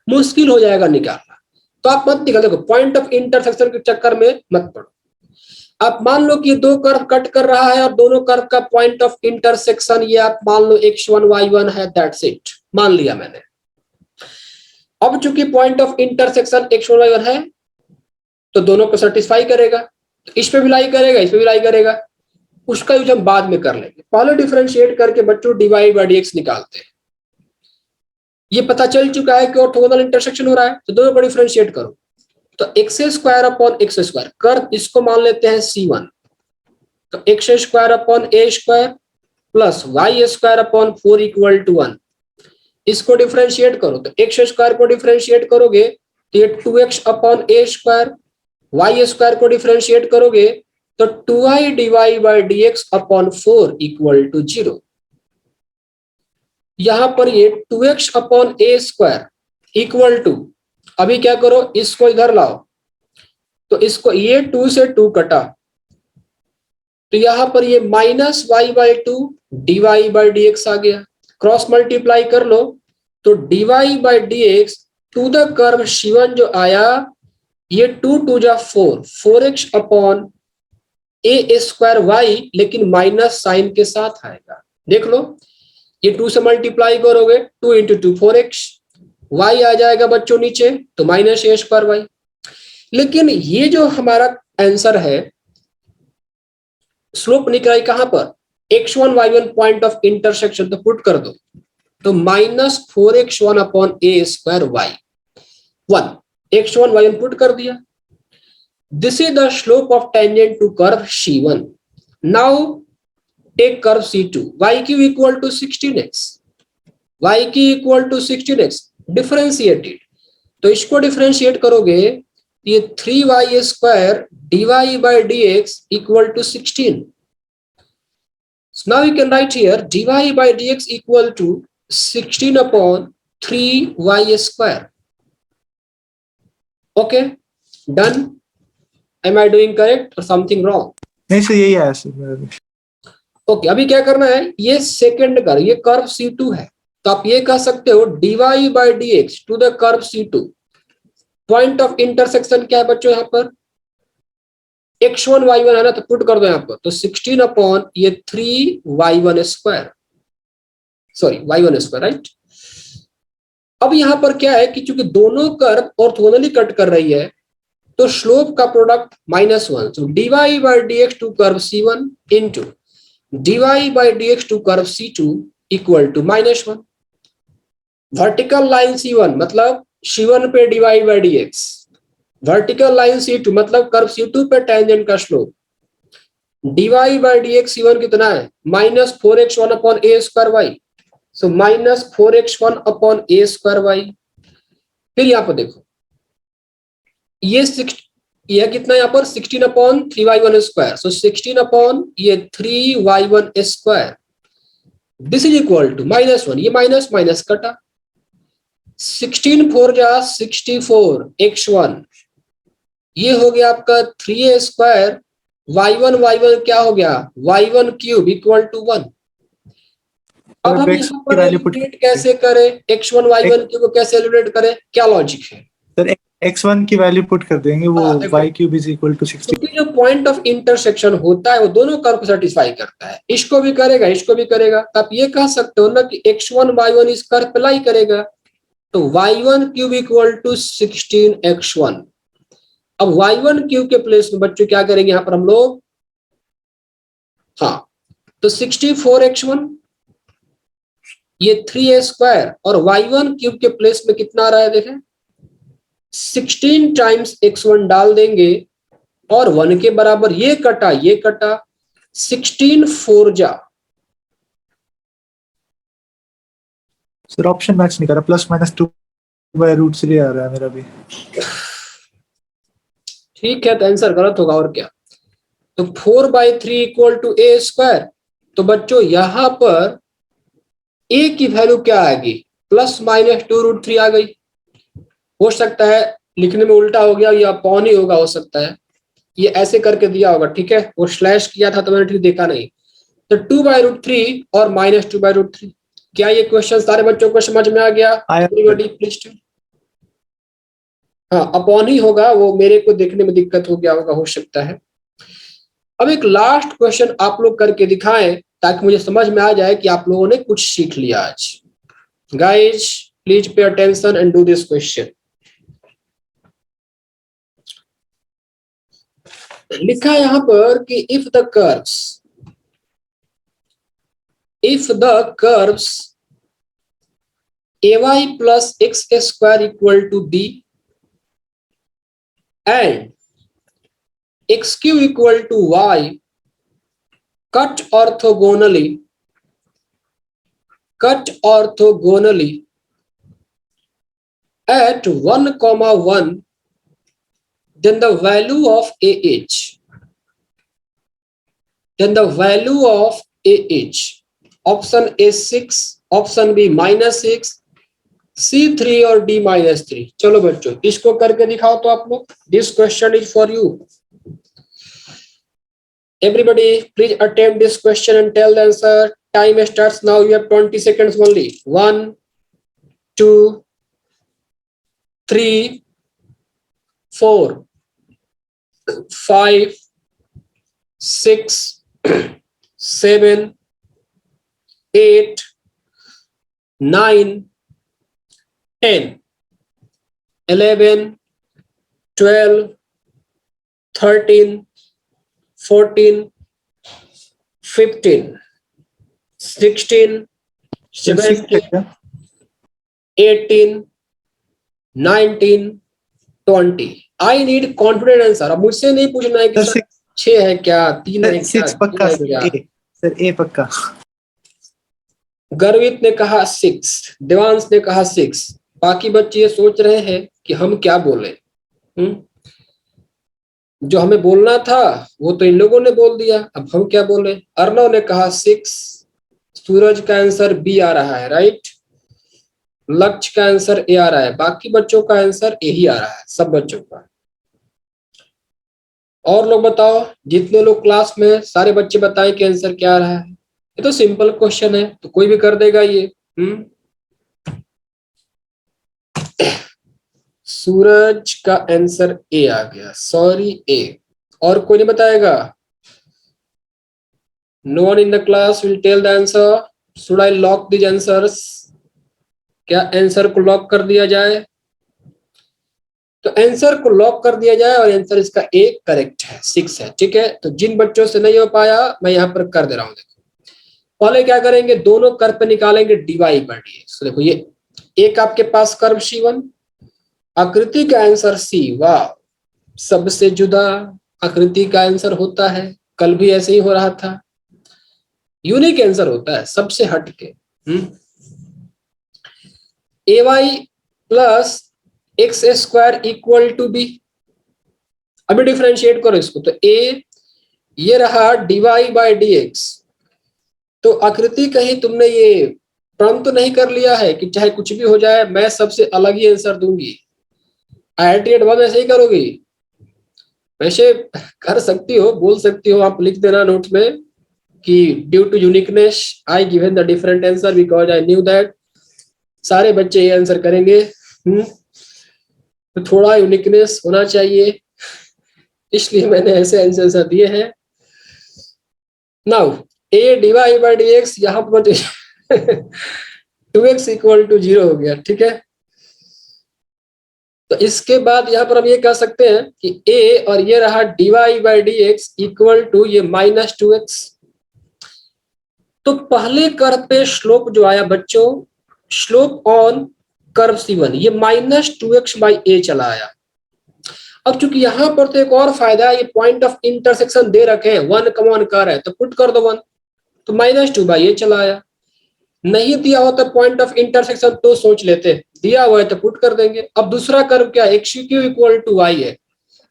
मुश्किल हो जाएगा निकालना, तो आप मत निकाल, देखो पॉइंट ऑफ इंटरसेक्शन के चक्कर में मत पड़ो। आप मान लो कि ये दो कर्व कट कर रहा है और दोनों कर्व का पॉइंट ऑफ इंटरसेक्शन ये आप मान लो x1 y1 है, दैट्स इट, मान लिया मैंने। अब चूंकि point of intersection x1 y1 है तो दोनों को सेटिस्फाई करेगा, तो इस पे भी लाई करेगा, इस पे भी लाई करेगा, उसका यूज हम बाद में कर लेंगे। पहले डिफरेंशिएट करके बच्चों dy/dx निकालते हैं। ये पता चल चुका है कि ऑर्थोगोनल इंटरसेक्शन हो रहा है, तो दोनों को डिफरेंशिएट करो, तो x² अपॉन x², कर्व इसको मान लेते हैं c1, तो x² upon a² plus y² upon 4 equal to 1, इसको डिफरेंशिएट करो, तो x² को डिफरेंशिएट करोगे तो ये 2x अपॉन a², y² को डिफरेंशिएट करोगे तो 2i dy/dx upon 4 equal to 0। यहां पर ये 2x upon a² equal to, अभी क्या करो, इसको इधर लाओ, तो इसको ये 2 से 2 कटा, तो यहां पर ये -y/2 dy/dx आ गया, क्रॉस मल्टीप्लाई कर लो, तो dy/dx to the curve c1 जो आया, ये 2 2 जा 4, 4x अपॉन a² लेकिन माइनस साइन के साथ आएगा। देख लो, ये 2 से मल्टीप्लाई करोगे, 2 × 2 4x, y आ जाएगा बच्चों नीचे, तो -a²y। लेकिन ये जो हमारा आंसर है, स्लोप निकला कहां पर, x1 y1 point of intersection, तो पुट कर दो, तो -4x1 upon a²y 1, x1 y1 put कर दिया। This is the slope of tangent to curve C1. Now take curve C2. Y cube equal to 16x. Y cube equal to 16x. Differentiate it. तो इसको डिफरेंशिएट करोगे, ये 3y² dy/dx equal to 16. So now you can write here dy/dx equal to 16 upon 3y². Okay, done. Am I doing correct or something wrong? नहीं सर, यही आया सर। ओके, अभी क्या करना है, ये सेकंड कर्व, ये कर्व C2 है, तो आप ये कह सकते हो dy/dx to the curve C2। Point of intersection क्या है बच्चों, यहाँ पर x1 y1 है ना, तो पुट कर दो यहाँ पर, तो 16 अपॉन ये 3y1², सॉरी y1², राइट। अब यहाँ पर क्या है कि चूंकि दोनों कर्व ऑर्थोगोनली कट कर रही है तो स्लोप का product -1, so dy by dx to curve C1 into dy by dx to curve C2 equal to -1। Vertical line C1 मतलब C1 पे dy by dx, vertical line C2 मतलब कर्व C2 पे टेंजेंट का slope, dy by dx C1 कितना है -4x1 upon a square y, so -4x1 upon a square y। फिर यहाँ पर देखो यह कितना यहाँ पर 16 अपॉन 3y1 स्क्वायर, सो 16 अपॉन ये 3y1 square, this is equal to -1, ये माइनस माइनस कटा, 16 4 जा 64 x1, ये हो गया आपका 3a स्क्वायर, y1 क्या हो गया y1 क्यूब इक्वल टू 1। अब हम यहाँ पर एलिमिनेट कैसे करें x1 y1 क्यूब को, कैसे एलिमिनेट करें, क्या लॉजिक है सर? x1 की वैल्यू पुट कर देंगे, वो y cube is equal to 60। क्योंकि जो पॉइंट ऑफ इंटरसेक्शन होता है वो दोनों कर्व को सेटिस्फाई करता है, इसको भी करेगा इसको भी करेगा। आप ये कह सकते हो ना कि x1 y1 इस कर्व पे लाई करेगा, तो y1 cube equal to 16x1। अब y1 क्यूब के प्लेस में बच्चों क्या करेंगे यहाँ पर हम लोग, हाँ तो 64x1 ये 3a स्क्वायर और y1 क्यूब के प्लेस में कितना आ रहा है देखें 16 टाइम्स x1 डाल देंगे और 1 के बराबर ये कटा 16 4 जा। सर ऑप्शन मैच नहीं कर रहा, +-2/√3 आ रहा है मेरा भी। ठीक है तो आंसर गलत होगा और क्या, तो 4/3 इक्वल टू a स्क्वायर। तो बच्चों यहां पर a की वैल्यू क्या आएगी, +-2√3 आ गई। हो सकता है लिखने में उल्टा हो गया या अपॉन ही होगा, हो सकता है ये ऐसे करके दिया होगा, ठीक है वो स्लैश किया था तो मैंने ठीक देखा नहीं। तो 2/√3 और -2/√3, क्या ये क्वेश्चन सारे बच्चों को समझ में आ गया? Everybody please. हाँ अपॉन ही होगा, वो मेरे को देखने में दिक्कत हो गया होगा, हो सकता है। अब एक लास्ट क्वेश्चन आप लोग करके दिखाएं ताकि मुझे समझ में आ जाए कि आप लोगों ने कुछ सीख लिया आज। Guys please pay attention and do this question. लिखा है यहां पर कि if the curves ay plus x square equal to b and x cube equal to y cut orthogonally at 1,1, then the value of option A 6, option B -6, C 3 और D -3। चलो बच्चों इसको करके दिखाओ तो आप लोग। This question is for you, everybody please attempt this question and tell the answer. Time starts now, you have 20 seconds only. 1 2 3 4 5 6 7 8 9 10 11 12 13 14 15 16 17 18 19 20। I need confident answer. अब मुझसे नहीं पूछना है कि सर 6 है क्या, 3 है क्या, 6 पक्का सर, ए पक्का। गर्वित ने कहा 6, देवांश ने कहा 6, बाकी बच्चे ये सोच रहे हैं कि हम क्या बोले। जो हमें बोलना था वो तो इन लोगों ने बोल दिया, अब हम क्या बोले। अर्णव ने कहा 6, सूरज का आंसर बी आ रहा है, राइट। लक्ष्य का आंसर ए आ रहा है, बाकी बच्चों का आंसर ए ही आ रहा है, सब बच्चों का। और लोग बताओ, जितने लोग क्लास में सारे बच्चे बताएं कि आंसर क्या आ रहा है। ये तो सिंपल क्वेश्चन है, तो कोई भी कर देगा ये। सूरज का आंसर ए आ गया, सॉरी ए। और कोई नहीं बताएगा? No one in the class will tell the answer. Should I lock these answers? क्या आंसर को लॉक कर दिया जाए? तो आंसर को लॉक कर दिया जाए और आंसर इसका एक करेक्ट है, 6 है। ठीक है, तो जिन बच्चों से नहीं हो पाया मैं यहाँ पर कर दे रहा हूँ। देखो पहले क्या करेंगे, दोनों कर्व पे निकालेंगे dy/dx। देखो ये एक आपके पास कर्व C1, आकृति का आंसर C। वाह, सबसे जुदा आकृति का आंसर होता है, कल भी ऐसे ही हो रहा था। यूनिक आंसर होता है, सबसे हटके। ay plus x square equal to b. अभी डिफरेंशिएट करो इसको, तो a ये रहा dy/dx। तो आकृति कहीं तुमने ये प्रण तो नहीं कर लिया है कि चाहे कुछ भी हो जाए मैं सबसे अलग ही आंसर दूंगी? IIT एडवांस ऐसे ही करोगी? वैसे कर सकती हो, बोल सकती हो, आप लिख देना नोट्स में कि due to uniqueness I given the different answer because I knew that सारे बच्चे ये आंसर करेंगे। तो थोड़ा यूनिकनेस होना चाहिए, इसलिए मैंने ऐसे आंसर दिए हैं। नाउ a dy/dx यहाँ पर 2x इक्वल टू 0 हो गया। ठीक है, तो इसके बाद यहाँ पर हम ये कह सकते हैं कि a और ये रहा dy/dx इक्वल टू ये -2x। तो पहले कर्व पे स्लोप जो आया बच्चों, स्लोप ऑन कर्व C1 ये -2x/a चला आया। अब चूंकि यहाँ पर तो एक और फायदा है, ये पॉइंट ऑफ इंटरसेक्शन दे रखे हैं, 1 कॉमन कर है तो पुट कर दो 1, तो -2/a चला आया। नहीं दिया होता पॉइंट ऑफ इंटरसेक्शन तो सोच लेते, दिया हुआ है तो पुट कर देंगे। अब दूसरा कर्व क्या है, xq इक्वल टू y है,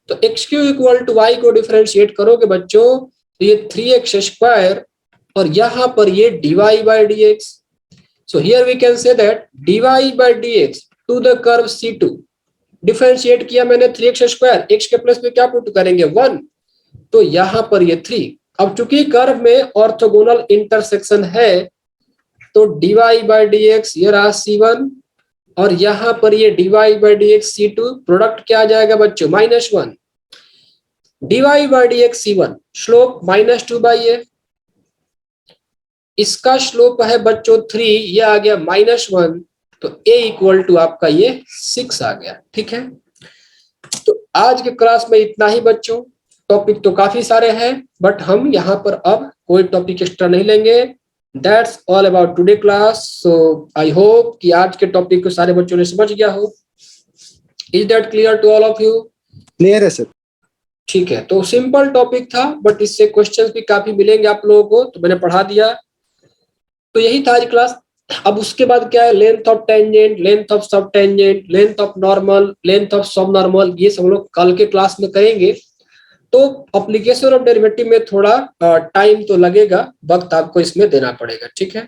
तो xq इक्वल टू y को डिफरेंशिएट करोगे बच्चों तो ये 3x² और यहाँ पर ये dy/dx। So here we can say that dy/dx to the curve C2 differentiate किया मैंने 3x², x के प्लस में क्या पुट करेंगे 1, तो यहाँ पर ये 3। अब चूंकि कर्व में ऑर्थोगोनल इंटरसेक्शन है तो dy/dx ये रहा C1 और यहाँ पर ये dy/dx C2, प्रोडक्ट क्या आ जाएगा बच्चों -1। dy/dx C1 स्लोप -2/a, इसका स्लोप है बच्चों 3, ये आ गया -1, तो a इक्वल टू आपका ये 6 आ गया। ठीक है, तो आज के क्लास में इतना ही बच्चों। टॉपिक तो काफी सारे हैं बट हम यहाँ पर अब कोई टॉपिक एक्स्ट्रा नहीं लेंगे। That's all about today class. So I hope कि आज के टॉपिक को सारे बच्चों ने समझ गया हो। Is that clear to all of you? Clear है सर। ठीक है, तो सिंपल टॉपिक था बट इससे क्वेश्चंस भी काफी मिलेंगे आप लोगों को, तो मैंने पढ़ा दिया। तो यही था आज क्लास। अब उसके बाद क्या है, length of tangent, length of subtangent, length of normal, length of subnormal, ये सब लोग कल के क्लास में करेंगे। तो एप्लीकेशन ऑफ डेरिवेटिव में थोड़ा टाइम तो लगेगा, वक्त आपको इसमें देना पड़ेगा। ठीक है।